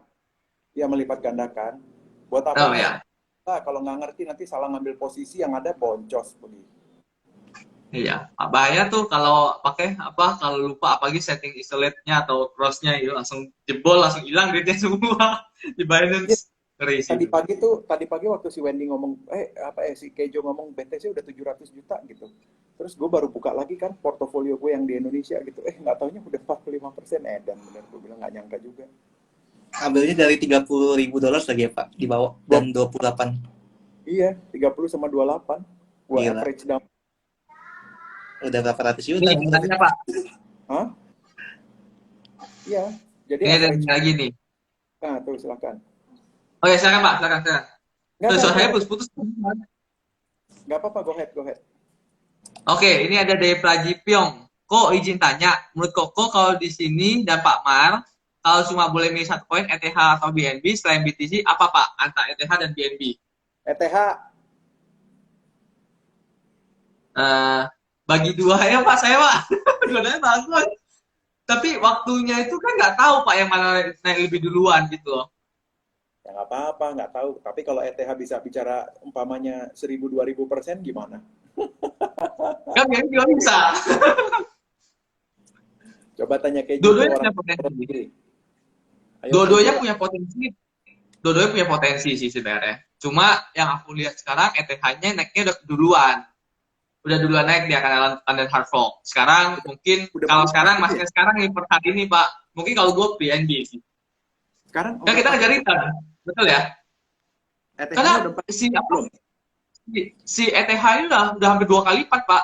Ya melipat gandakan. Buat apa? Oh ya. Nah, kalau nggak ngerti nanti salah ngambil posisi yang ada boncos begitu. Iya, bahaya tuh kalau pakai kalau lupa apalagi setting isolate-nya atau cross-nya itu langsung jebol, langsung hilang duitnya semua di Binance. Tadi pagi waktu si Wendy ngomong si Kejo ngomong BTC udah 700 juta gitu. Terus gue baru buka lagi kan portofolio gue yang di Indonesia gitu. Nggak taunya udah 45%. Dan bener gue bilang nggak nyangka juga. Ambilnya dari $30,000 lagi ya Pak, di bawah dan 28. Iya, 30 sama 28. Gue average down. Udah berapa ratus juta? Ini tanya Pak. Hah? Iya, jadi ini ada lagi nih. Nah, tuh silakan. Oh ya, silakan Pak, silakan. Suaranya putus-putus. Nggak apa-apa, go ahead. Oke, ini ada dari Praji Pyong. Kok izin tanya, menurut Koko kalau di sini dan Pak Mar, kalau cuma boleh milih satu koin, ETH atau BNB, selain BTC, apa Pak? Antara ETH dan BNB? ETH. Bagi dua ya Pak, saya Pak. Dua-duanya bagus. Tapi waktunya itu kan nggak tahu Pak yang mana naik lebih duluan gitu loh. Ya nggak apa-apa, nggak tahu. Tapi kalau ETH bisa bicara umpamanya 1000-2000% gimana? Kan BNB juga bisa. Coba tanya kayak dua-duanya punya potensi. Dua-duanya punya potensi sih sebenarnya. Cuma yang aku lihat sekarang ETH-nya naiknya udah duluan naik dia karena London Hard Fork. Sekarang mungkin kalau sekarang masih sekarang nih per hari ini Pak, mungkin kalau gue BNB sih. Sekarang kan kita ngejar return, betul ya? ETH karena si ETH ini udah hampir 2 kali lipat, Pak.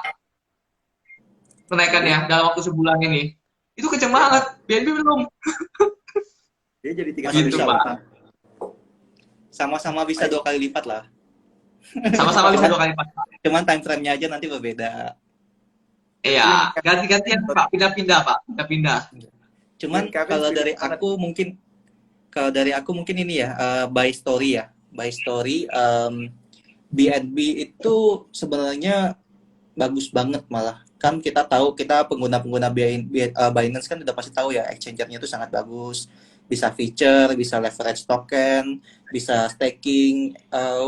Kenaikannya dalam waktu sebulan ini. Itu kenceng banget. BNB belum. Dia jadi 3 Masih kali Gitu, bisa, Pak. Pak. Sama-sama bisa 2 kali lipat lah. Sama-sama bisa 2 kali lipat. Cuman time frame-nya aja nanti berbeda. Iya, ganti-gantian, Pak. Pindah-pindah, Pak. Pindah-pindah. Cuman Kevin kalau setuju dari banget. aku mungkin ini ya, by story ya. By story, BNB itu sebenarnya bagus banget malah. Kan kita tahu, kita pengguna-pengguna Binance kan udah pasti tahu ya, exchanger-nya itu sangat bagus. Bisa feature, bisa leverage token, bisa staking,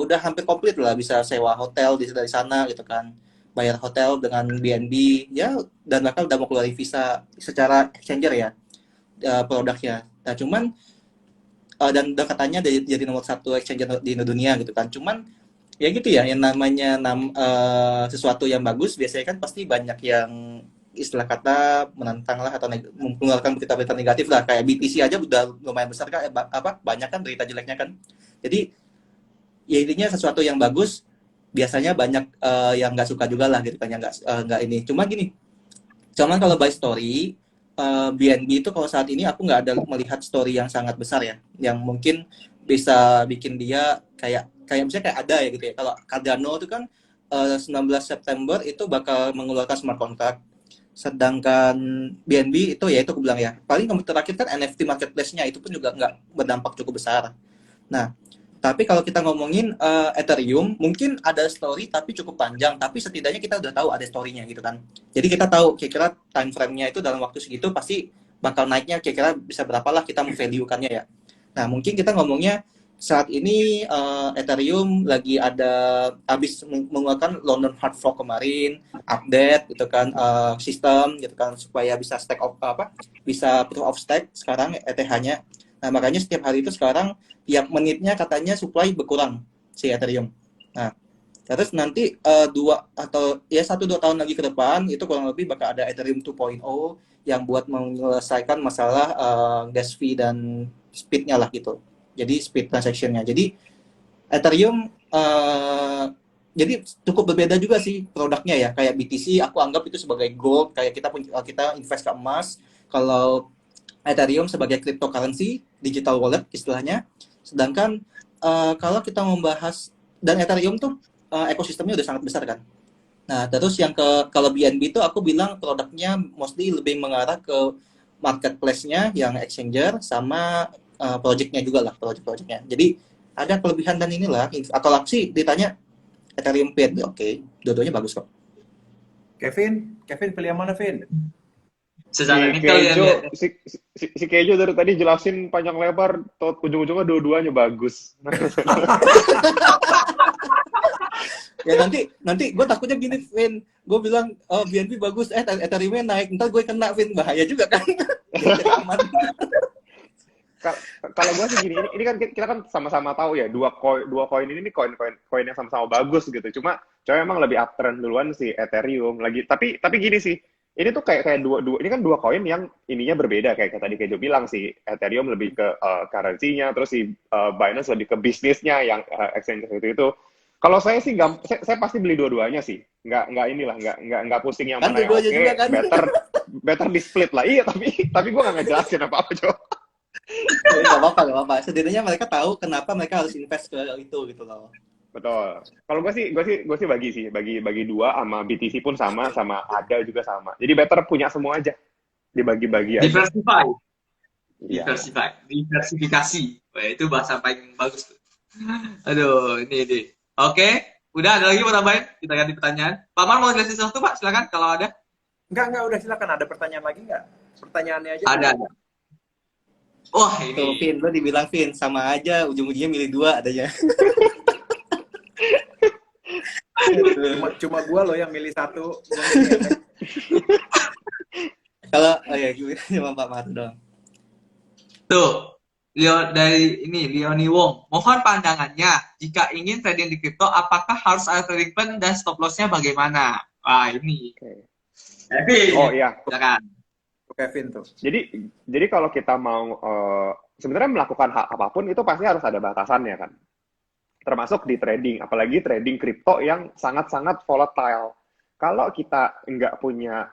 udah hampir komplit lah. Bisa sewa hotel dari sana gitu kan. Bayar hotel dengan BNB, ya, dan bahkan udah mau keluarin visa secara exchanger ya, produknya. Nah, cuman dan katanya jadi nomor 1 exchanger di dunia gitu kan. Cuman ya gitu ya, yang namanya sesuatu yang bagus biasanya kan pasti banyak yang istilah kata menantang lah atau mengeluarkan berita-berita negatif lah. Kayak BTC aja udah lumayan besar kan, banyak kan berita jeleknya kan. Jadi ya intinya sesuatu yang bagus biasanya banyak yang nggak suka juga lah gitu kan, yang nggak ini. Cuman kalau by story, BNB itu kalau saat ini aku nggak ada melihat story yang sangat besar ya, yang mungkin bisa bikin dia kayak misalnya kayak ada ya gitu ya. Kalau Cardano itu kan 19 September itu bakal mengeluarkan smart contract. Sedangkan BNB itu ya itu aku bilang ya, paling terakhir kan NFT marketplace-nya itu pun juga nggak berdampak cukup besar. Nah, tapi kalau kita ngomongin Ethereum, mungkin ada story tapi cukup panjang, tapi setidaknya kita udah tahu ada story-nya gitu kan. Jadi kita tahu kira-kira time frame-nya itu dalam waktu segitu pasti bakal naiknya kira-kira bisa berapa lah kita value-kannya ya. Nah, mungkin kita ngomongnya saat ini Ethereum lagi habis mengeluarkan London Hard Fork kemarin, update gitu kan, sistem gitu kan supaya bisa bisa proof of stake sekarang ETH-nya. Nah, makanya setiap hari itu sekarang tiap menitnya katanya supply berkurang si Ethereum. Nah, terus nanti 1-2 tahun lagi ke depan itu kurang lebih bakal ada Ethereum 2.0 yang buat menyelesaikan masalah gas fee dan speed-nya lah gitu. Jadi speed transaction-nya. Jadi Ethereum jadi cukup berbeda juga sih produknya ya. Kayak BTC aku anggap itu sebagai gold, kayak kita invest ke emas. Kalau Ethereum sebagai cryptocurrency, digital wallet istilahnya. Sedangkan kalau kita membahas, dan Ethereum tuh ekosistemnya udah sangat besar kan. Nah, terus kalau BNB itu aku bilang produknya mostly lebih mengarah ke marketplace-nya yang exchanger sama project-nya juga lah, project-projectnya. Jadi ada kelebihan dan inilah. Kalau sih ditanya Ethereum BNB, oke, dua-duanya bagus kok. Kevin pilih yang mana, Vin? Secara nikel ya. Si Kejo dari tadi jelasin panjang lebar, ujung-ujungnya dua-duanya bagus. Ya nanti gue takutnya gini, Vin. Gue bilang BNB bagus, Ethereum naik, ntar gue kena, Vin, bahaya juga kan. Kalau gue sih gini, ini kan kita kan sama-sama tahu ya, dua koin ini koin yang sama-sama bagus gitu. Cuma emang lebih uptrend duluan si Ethereum lagi. Tapi gini sih, ini tuh kayak ini kan dua koin yang ininya berbeda, kayak tadi Kejo bilang sih, Ethereum lebih ke currency-nya, terus si Binance lebih ke bisnisnya yang exchange itu. Kalau saya sih saya pasti beli dua-duanya sih. Nggak pusing yang mana yang oke, kan? better di split lah. Iya, tapi gue nggak ngejelasin apa-apa, Jo. Nggak apa-apa. Setidaknya mereka tahu kenapa mereka harus invest ke itu gitu loh. Betul. Kalau gue sih bagi dua, sama BTC pun sama ADA juga sama. Jadi better punya semua aja, dibagi-bagi aja. Diversifikasi. Wah, itu bahasa paling bagus tuh. Aduh, ini. Oke, udah ada lagi mau tambahin? Kita ganti pertanyaan. Pak Mar mau jelasin sesuatu, Pak? Silakan kalau ada. Enggak, udah silakan. Ada pertanyaan lagi nggak? Pertanyaannya aja. Ada. Wah, ini. Tuh, Vin, lo dibilang Vin, sama aja ujung-ujungnya milih dua adanya. Cuma gue loh yang milih satu. Kalau cuma Pak Mar dong. Tuh, dari ini Leoni Wong, mohon pandangannya jika ingin trading di kripto, apakah harus ada trading plan dan stop loss-nya bagaimana? Wah, ini. Okay. Oh iya. Silakan. Kevin tuh. Jadi kalau kita mau sebenarnya melakukan hal apapun itu pasti harus ada batasannya kan. termasuk di trading, apalagi trading kripto yang sangat-sangat volatile. Kalau kita nggak punya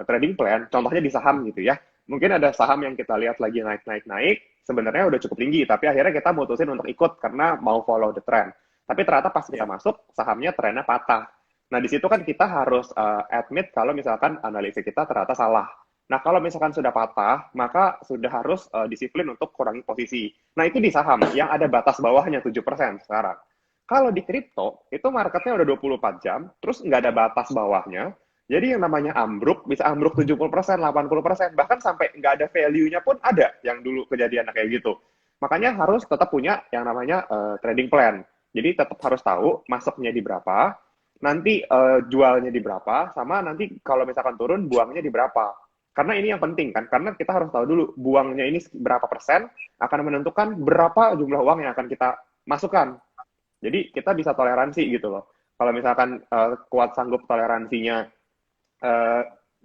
trading plan, contohnya di saham gitu ya, mungkin ada saham yang kita lihat lagi naik, sebenarnya udah cukup tinggi, tapi akhirnya kita mutusin untuk ikut karena mau follow the trend. Tapi ternyata pas kita masuk, sahamnya trennya patah. Nah, di situ kan kita harus admit kalau misalkan analisis kita ternyata salah. Nah, kalau misalkan sudah patah, maka sudah harus disiplin untuk kurangi posisi. Nah, itu di saham yang ada batas bawahnya 7% sekarang. Kalau di kripto, itu marketnya udah 24 jam, terus nggak ada batas bawahnya. Jadi yang namanya ambruk, bisa ambruk 70%, 80%, bahkan sampai nggak ada value-nya pun ada yang dulu kejadian kayak gitu. Makanya harus tetap punya yang namanya trading plan. Jadi tetap harus tahu masuknya di berapa, nanti jualnya di berapa, sama nanti kalau misalkan turun, buangnya di berapa. Karena ini yang penting kan, karena kita harus tahu dulu buangnya ini berapa persen akan menentukan berapa jumlah uang yang akan kita masukkan. Jadi kita bisa toleransi gitu loh. Kalau misalkan kuat sanggup toleransinya $200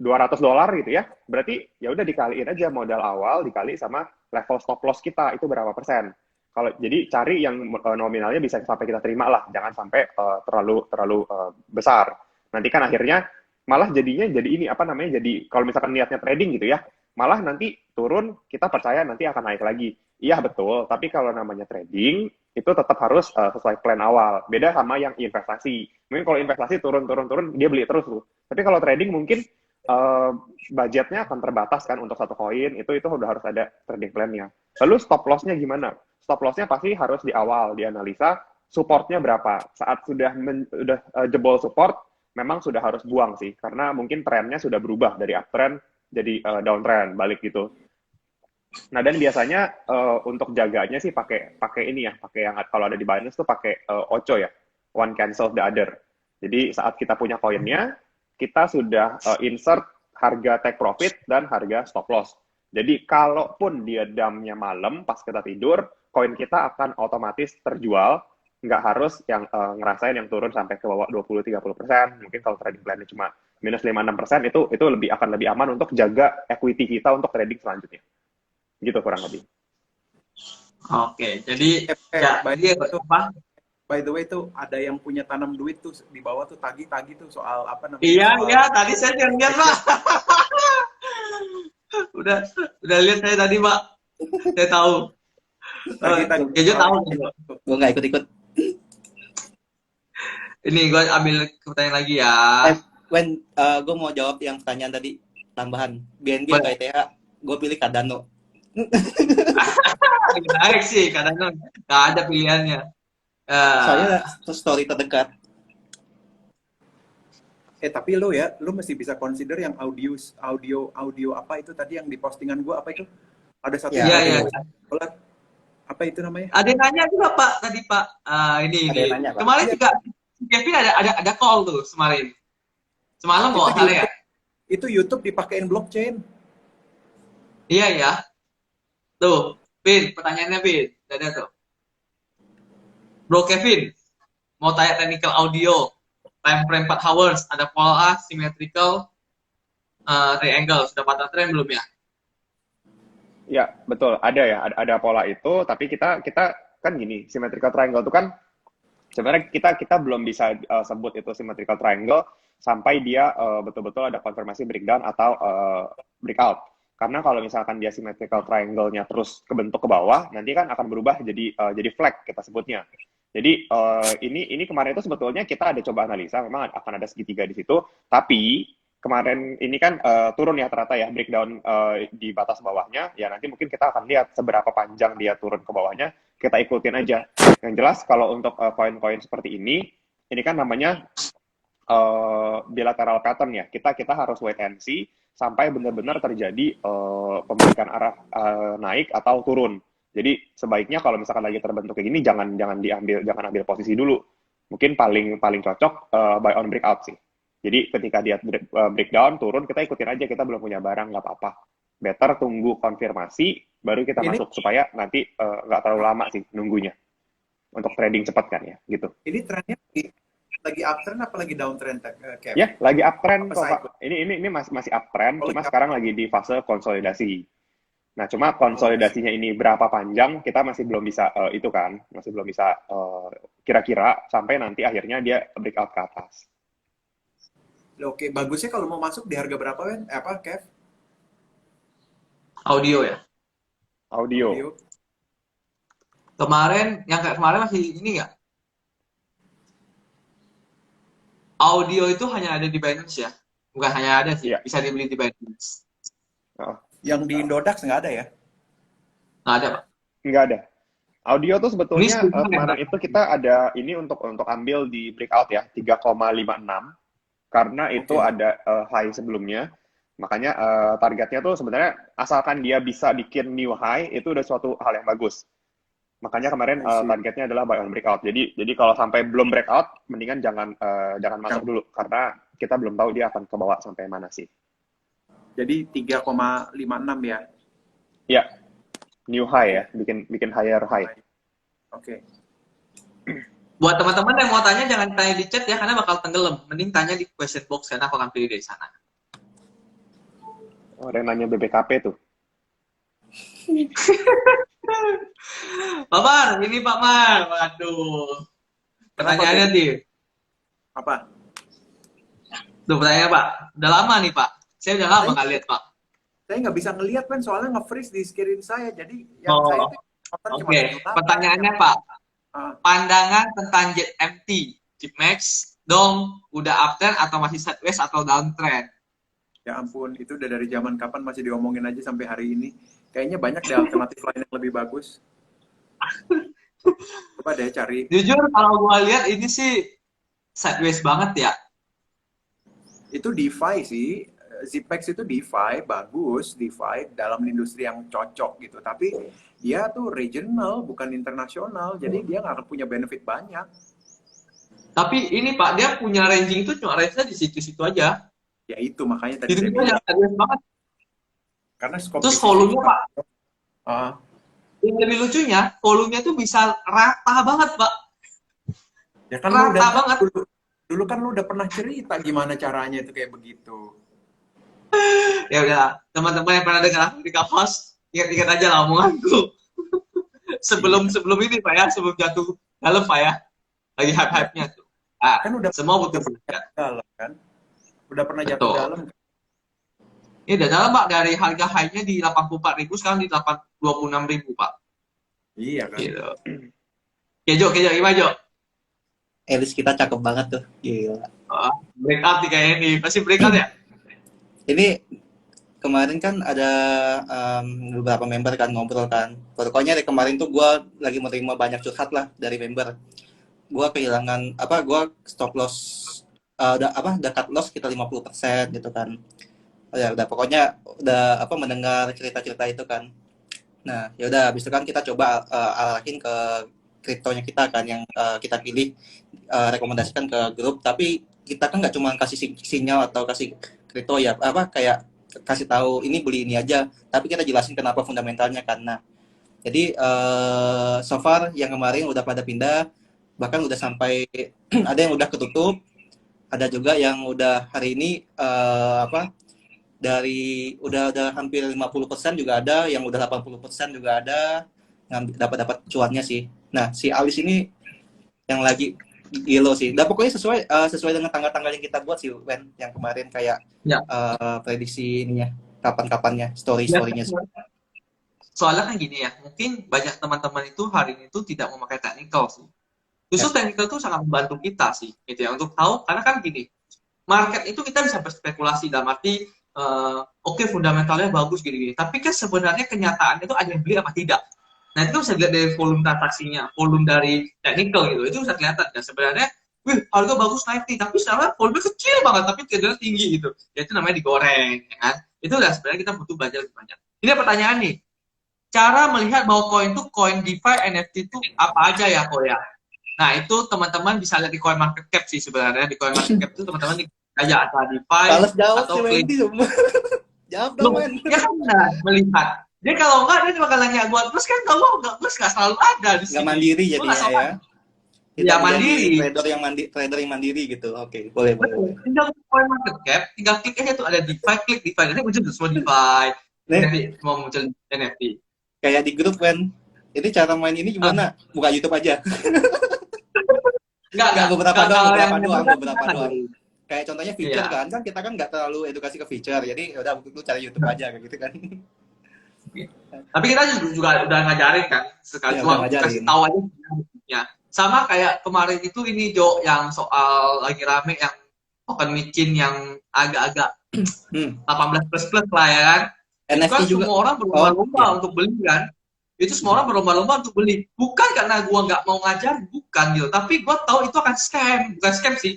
gitu ya, berarti ya udah dikaliin aja modal awal dikali sama level stop loss kita itu berapa persen. Kalau jadi cari yang nominalnya bisa sampai kita terima lah, jangan sampai terlalu besar. Nanti kan akhirnya malah jadinya jadi ini apa namanya, jadi kalau misalkan niatnya trading gitu ya, malah nanti turun kita percaya nanti akan naik lagi. Iya betul, tapi kalau namanya trading itu tetap harus sesuai plan awal. Beda sama yang investasi. Mungkin kalau investasi turun dia beli terus tuh. Tapi kalau trading mungkin budgetnya akan terbatas kan untuk satu koin, itu udah harus ada trading plan-nya. Lalu stop loss-nya gimana? Stop loss-nya pasti harus di awal dianalisa supportnya berapa. Saat sudah jebol support, memang sudah harus buang sih, karena mungkin trennya sudah berubah dari uptrend jadi downtrend, balik gitu. Nah, dan biasanya untuk jaganya sih pakai ini ya, pakai yang kalau ada di Binance tuh pakai OCO ya, one cancel the other. Jadi saat kita punya koinnya, kita sudah insert harga take profit dan harga stop loss. Jadi kalaupun dia dump-nya malam pas kita tidur, koin kita akan otomatis terjual, nggak harus yang ngerasain yang turun sampai ke bawah 20-30%. Mungkin kalau trading plan-nya cuma minus 5-6%, itu akan lebih aman untuk jaga equity kita untuk trading selanjutnya. Gitu kurang lebih. Oke, jadi ya, by the way tuh ada yang punya tanam duit tuh di bawah tuh tagih-tagih tuh soal apa namanya? Iya, tadi saya lihat Pak. udah lihat saya tadi Pak. Saya tahu. Kejo tahu. Gue nggak ikut-ikut. Ini gue ambil pertanyaan lagi ya. Gue mau jawab yang pertanyaan tadi tambahan. BNB atau ETH, gue pilih Cardano. Menarik sih, kadang-kadang nggak ada pilihannya. Soalnya story terdekat. Tapi lo mesti bisa consider yang audio apa itu tadi yang di postingan gue apa itu? Ada satu apa itu namanya? Ada yang nanya juga Pak tadi Pak. Ini nanya, Pak. Kemarin juga Kevin ada call tuh semalam kok salah ya. Itu YouTube dipakein blockchain. Iya ya. Tuh, Pin, pertanyaannya Pin, ada tuh. Bro Kevin, mau tanya technical audio, time frame 4 hours, ada pola symmetrical triangle, sudah patah trend belum ya? Ya, betul, ada ya, ada pola itu, tapi kita kan gini, symmetrical triangle itu kan sebenarnya kita belum bisa sebut itu symmetrical triangle sampai dia betul-betul ada konfirmasi breakdown atau breakout. Karena kalau misalkan dia symmetrical triangle-nya terus kebentuk ke bawah, nanti kan akan berubah jadi flag kita sebutnya. Jadi ini kemarin itu sebetulnya kita ada coba analisa, memang akan ada segitiga di situ, tapi kemarin ini kan turun ya ternyata ya, breakdown di batas bawahnya, ya nanti mungkin kita akan lihat seberapa panjang dia turun ke bawahnya, kita ikutin aja. Yang jelas kalau untuk koin-koin seperti ini kan namanya bilateral pattern ya, kita harus wait and see sampai benar-benar terjadi pembalikan arah naik atau turun. Jadi sebaiknya kalau misalkan lagi terbentuk kayak gini jangan ambil posisi dulu. Mungkin paling cocok buy on breakout sih. Jadi ketika dia breakdown turun, kita ikutin aja, kita belum punya barang nggak apa-apa. Better tunggu konfirmasi baru kita masuk supaya nanti nggak terlalu lama sih nunggunya. Untuk trading cepat kan ya, gitu. Ini trennya lagi uptrend apa lagi downtrend, Kev? Ya, lagi uptrend kok, Pak. Ini masih uptrend, cuma sekarang lagi di fase konsolidasi. Nah, cuma konsolidasinya ini berapa panjang, kita masih belum bisa itu kan, masih belum bisa kira-kira sampai nanti akhirnya dia breakout ke atas. Oke, bagusnya kalau mau masuk di harga berapa, Ben? Apa, Kev? Audio ya. Audio. Kemarin, yang kayak kemarin masih ini nggak? Audio itu hanya ada di Binance ya? Bukan hanya ada sih, Iya. bisa dibeli di Binance. Yang di Indodax nggak ada ya? Nggak ada, Pak. Nggak ada. Audio tuh sebetulnya Ini kemarin itu kita ada ini untuk ambil di breakout ya, 3,56. Karena itu ada high sebelumnya. Makanya targetnya tuh sebenarnya asalkan dia bisa bikin new high, itu udah suatu hal yang bagus. Makanya kemarin targetnya adalah buy on breakout. Jadi kalau sampai belum breakout, mendingan jangan masuk dulu karena kita belum tahu dia akan ke bawah sampai mana sih. Jadi 3,56 ya? Ya, new high ya, bikin higher high. Oke. Buat teman-teman yang mau tanya, jangan tanya di chat ya, karena bakal tenggelam. Mending tanya di question box, karena aku akan pilih dari sana. Oh, ada yang nanya BBKP tuh. Pak Mar, ini Pak Mar. Waduh. Pertanyaannya, Tim. Apa? Tuh pertanyaannya, Pak. Udah lama nih, Pak. Saya udah lama nggak lihat, Pak. Saya nggak bisa ngelihat, Ben, soalnya nge-freeze di screen saya. Jadi yang saya itu nonton cuma Oke. Pertanyaannya, Pak. Ah. Pandangan tentang ZMT, GPMAX, dong, udah uptrend atau masih sideways atau downtrend? Ya ampun, itu udah dari zaman kapan masih diomongin aja sampai hari ini. Kayaknya banyak deh alternatif lain yang lebih bagus. Coba deh cari. Jujur, kalau gua lihat ini sih sideways banget ya. Itu DeFi sih. Zipex itu DeFi, bagus DeFi dalam industri yang cocok gitu. Tapi dia tuh regional, bukan internasional. Jadi dia nggak akan punya benefit banyak. Tapi ini Pak, dia punya ranging itu cuma range-nya di situ-situ aja. Ya itu makanya tadi Itu saya yang bilang. sideways banget. Karena scope Terus volume-nya, Pak. Ah, Yang lebih lucunya, volume-nya tuh bisa rata banget, Pak. ya kan lu Rata banget. Dulu kan lu udah pernah cerita gimana caranya itu kayak begitu. Ya udah, teman-teman yang pernah dengar Afrika Host, ingat-ingat aja lah omonganku. sebelum ini Pak ya, sebelum jatuh dalam Pak ya, lagi hype-hype-nya tuh. Ah, Kan udah semua butuh belajar. dalam kan? Udah pernah jatuh Betul. dalam. Ini udah dalam Pak, dari harga high-nya di 84.000 sekarang di 26.000 Pak. Iya kan. Gitu. Kejo, gimana Jo? Elis kita cakep banget tuh, gila. Breakout nih kayaknya nih, pasti breakout ya? Ini kemarin kan ada beberapa member kan ngobrol kan. Pokoknya dari kemarin tuh gue lagi menerima banyak curhat lah dari member. Gue kehilangan gue stop loss udah cut loss kita 50% gitu kan. Ya udah pokoknya udah mendengar cerita-cerita itu kan. Nah, ya udah habis itu kan kita coba arahin ke kriptonya kita kan yang kita pilih rekomendasikan ke grup, tapi kita kan nggak cuma kasih sinyal atau kasih kripto ya kayak kasih tahu ini beli ini aja, tapi kita jelasin kenapa fundamentalnya kan. Nah, jadi so far yang kemarin udah pada pindah, bahkan udah sampai ada yang udah ketutup, ada juga yang udah hari ini dari udah hampir 50% juga ada, yang udah 80% juga ada, dapat cuannya sih. Nah, si Alis ini yang lagi gilo sih. Dan pokoknya sesuai dengan tanggal-tanggal yang kita buat sih, Ben, yang kemarin kayak prediksi ininya, kapan-kapannya, story-storynya. Soalnya kan gini ya, mungkin banyak teman-teman itu hari ini tuh tidak memakai technical sih. Justru technical tuh sangat membantu kita sih, gitu ya, untuk tahu, karena kan gini, market itu kita bisa berspekulasi dalam arti, oke, fundamentalnya bagus gini-gini, tapi kan sebenarnya kenyataannya itu ada yang beli apa tidak. Nah, itu bisa dilihat dari volume transaksinya, volume dari technical gitu, itu bisa kelihatan. Dan sebenarnya, harga bagus naik nih, tapi sebenarnya volume kecil banget, tapi kedengaran tinggi gitu. Ya, itu namanya digoreng, ya kan? Itu udah sebenarnya kita butuh belajar lebih banyak. Ini pertanyaan nih, cara melihat bahwa koin DeFi NFT itu apa aja ya, Ko ya? Nah, itu teman-teman bisa lihat di Coin Market Cap sih sebenarnya. Di Coin Market Cap itu teman-teman aja antara DeFi atau Wendy semua. Jawab dong, Men. Ya kan melihat. Dia kalau enggak, dia bakal nanya buat plus kan, kalau enggak plus nggak selalu ada di sini. Nggak mandiri jadinya ya. Ya mandiri. Trader yang mandiri gitu. Oke, boleh. Tinggal Coin Market Cap, tinggal klik aja tuh ada DeFi, klik DeFi. Nanti muncul semua DeFi. Nih, mau muncul NFT. kayak di grup kan, ini cara main ini gimana? Buka YouTube aja. Nggak, beberapa Kalau yang doang. kan, Kayak contohnya feature iya. kan kita kan nggak terlalu edukasi ke feature, jadi udah lu cari YouTube aja kayak gitu kan. Tapi kita juga udah ngajarin kan, sekali Ya, udah cuma ngajarin. kasih tahu aja ya. Sama kayak kemarin itu ini Jo, yang soal lagi rame yang token micin yang agak-agak 18 plus lah ya kan. NFT Itu kan juga. semua orang berlomba-lomba iya. untuk beli kan. Itu semua orang berlomba-lomba untuk beli. Bukan karena gua nggak mau ngajar, bukan gitu. Tapi gua tahu itu akan scam, bukan scam sih.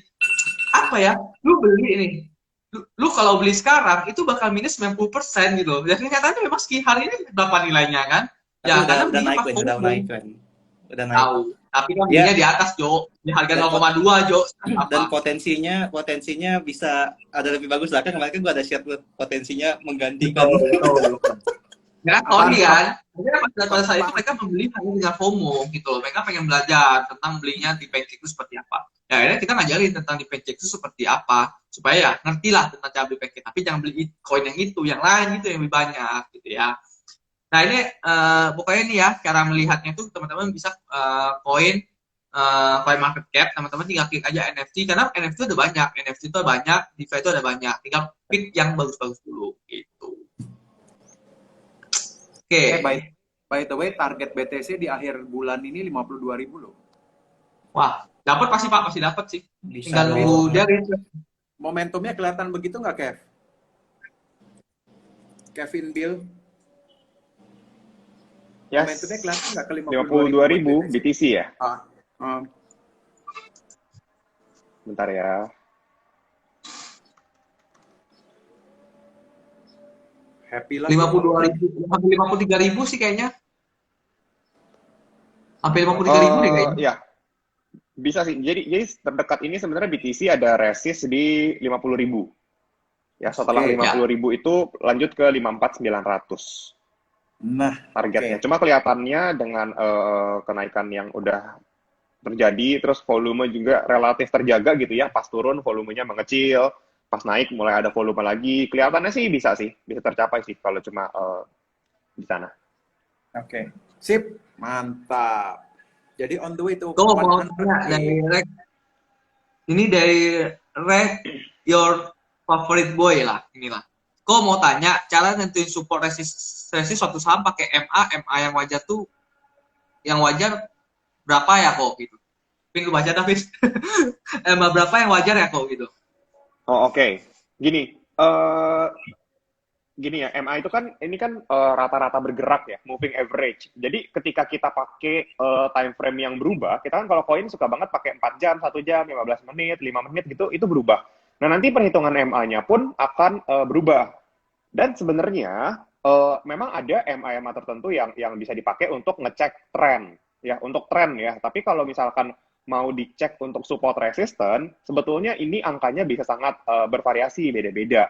Apa ya? Lu beli ini, lu kalau beli sekarang itu bakal minus 90% gitu. Dan kenyataannya memang hari ini berapa nilainya kan? Tapi Ya, udah karena naik, beli udah naik kan. Udah naik. tahu. Tapi kan Ya. belinya di atas, Jo. Di harga Dan 0,2, Jo. Dan potensinya bisa ada lebih bagus lah kan. Kemarin kan gua ada share tuh, potensinya menggantikan. Betul. Ya kan Tony kan, pada saat itu mereka membeli hanya dengan FOMO gitu loh. Mereka pengen belajar tentang belinya di pancake itu seperti apa. Ya akhirnya kita ngajarin tentang di pancake itu seperti apa, supaya ya ngerti lah tentang cara beli pancake. Tapi jangan beli koin yang itu, yang lain gitu yang lebih banyak gitu ya. Nah ini pokoknya ini ya cara melihatnya tuh teman-teman bisa koin market cap, teman-teman tinggal klik aja NFT karena NFT itu ada banyak, DeFi itu ada banyak, tinggal pick yang bagus-bagus dulu gitu. Oke. By the way, target BTC di akhir bulan ini 52.000 loh. Wah, dapat pasti Pak, pasti dapat sih. Bisa Tinggal dong. nunggu dia Momentumnya kelihatan begitu nggak, Kev? Kevin Bill? Yes. Momentumnya kelihatan nggak ke 52.000 BTC ya? Bentar ya. Happy lah. 52.000, hampir 53.000 sih kayaknya. Hampir 53.000 deh kayaknya. Ya, bisa sih. Jadi terdekat ini sebenarnya BTC ada resist di 50.000. Ya, setelah 50.000 itu lanjut ke 54.900. Nah, targetnya. Cuma kelihatannya dengan kenaikan yang udah terjadi, terus volume juga relatif terjaga gitu ya. Pas turun volumenya mengecil, pas naik mulai ada volume lagi. Kelihatannya sih bisa tercapai sih kalau cuma di sana. Oke. Sip, mantap. Jadi on the way to Kau mau tanya dari Rek, ini dari Rek your favorite boy lah, inilah. Kau mau tanya cara nentuin support resist suatu saham pakai MA yang wajar tuh, yang wajar berapa ya kok gitu? Pin lu baca Davis. MA berapa yang wajar ya kok gitu? Oh oke. Gini ya, MA itu kan ini kan rata-rata bergerak ya, moving average. Jadi ketika kita pakai time frame yang berubah, kita kan kalau koin suka banget pakai 4 jam, 1 jam, 15 menit, 5 menit gitu, itu berubah. Nah, nanti perhitungan MA-nya pun akan berubah. Dan sebenarnya memang ada MA tertentu yang bisa dipakai untuk ngecek tren ya, untuk tren ya. Tapi kalau misalkan mau dicek untuk support resistance, sebetulnya ini angkanya bisa sangat bervariasi, beda-beda.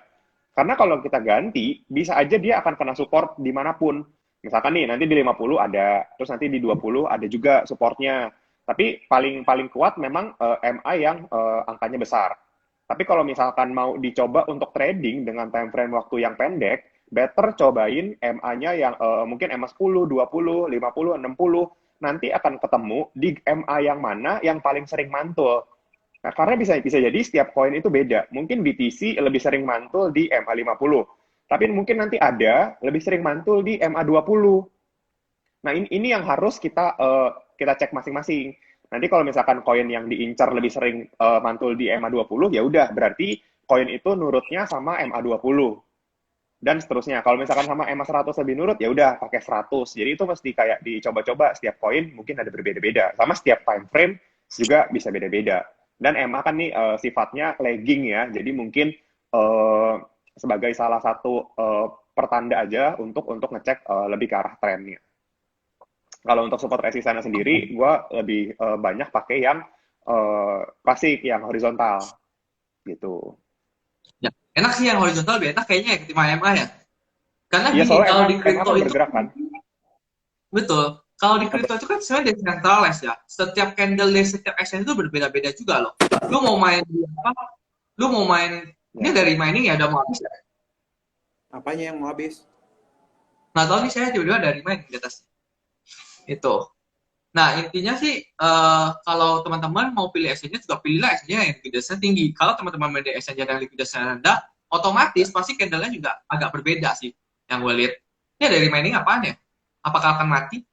Karena kalau kita ganti, bisa aja dia akan kena support dimanapun. Misalkan nih, nanti di 50 ada, terus nanti di 20 ada juga supportnya. Tapi paling kuat memang MA yang angkanya besar. Tapi kalau misalkan mau dicoba untuk trading dengan time frame waktu yang pendek, better cobain MA-nya yang mungkin MA 10, 20, 50, 60, nanti akan ketemu di MA yang mana yang paling sering mantul. Nah, karena bisa jadi setiap koin itu beda. Mungkin BTC lebih sering mantul di MA 50, tapi mungkin nanti ada lebih sering mantul di MA 20. Nah, ini yang harus kita cek masing-masing. Nanti kalau misalkan koin yang diincar lebih sering mantul di MA 20, ya udah berarti koin itu nurutnya sama MA 20. Dan seterusnya. Kalau misalkan sama MA 100 lebih nurut, ya udah pakai 100. Jadi itu mesti kayak dicoba-coba setiap koin mungkin ada berbeda-beda. Sama setiap time frame juga bisa beda-beda. Dan MA kan nih sifatnya lagging ya. Jadi mungkin sebagai salah satu pertanda aja untuk ngecek lebih ke arah trennya. Kalau untuk support resistance sendiri, gue lebih banyak pakai yang klasik, yang horizontal, gitu. Ya, enak sih yang horizontal, lebih enak kayaknya ya ketimbang MA ya. Karena ya, gini, kalau di kripto itu bergerak kan. Betul. Kalau di kripto itu kan sebenarnya decentralized ya. Setiap candle dari setiap exchange itu berbeda-beda juga loh. Lu mau main di apa? Lu mau main ini dari mining ya udah mau habis ya. Apanya yang mau habis? Nggak tahu nih saya tiba-tiba dari main di atas. Itu. Nah, intinya sih kalau teman-teman mau pilih exchange juga pilihlah exchange yang likuiditasnya tinggi. Kalau teman-teman main di exchange yang likuiditasnya rendah, otomatis pasti candle-nya juga agak berbeda sih yang gue lihat. Ya dari mining apaan ya? Apakah akan mati?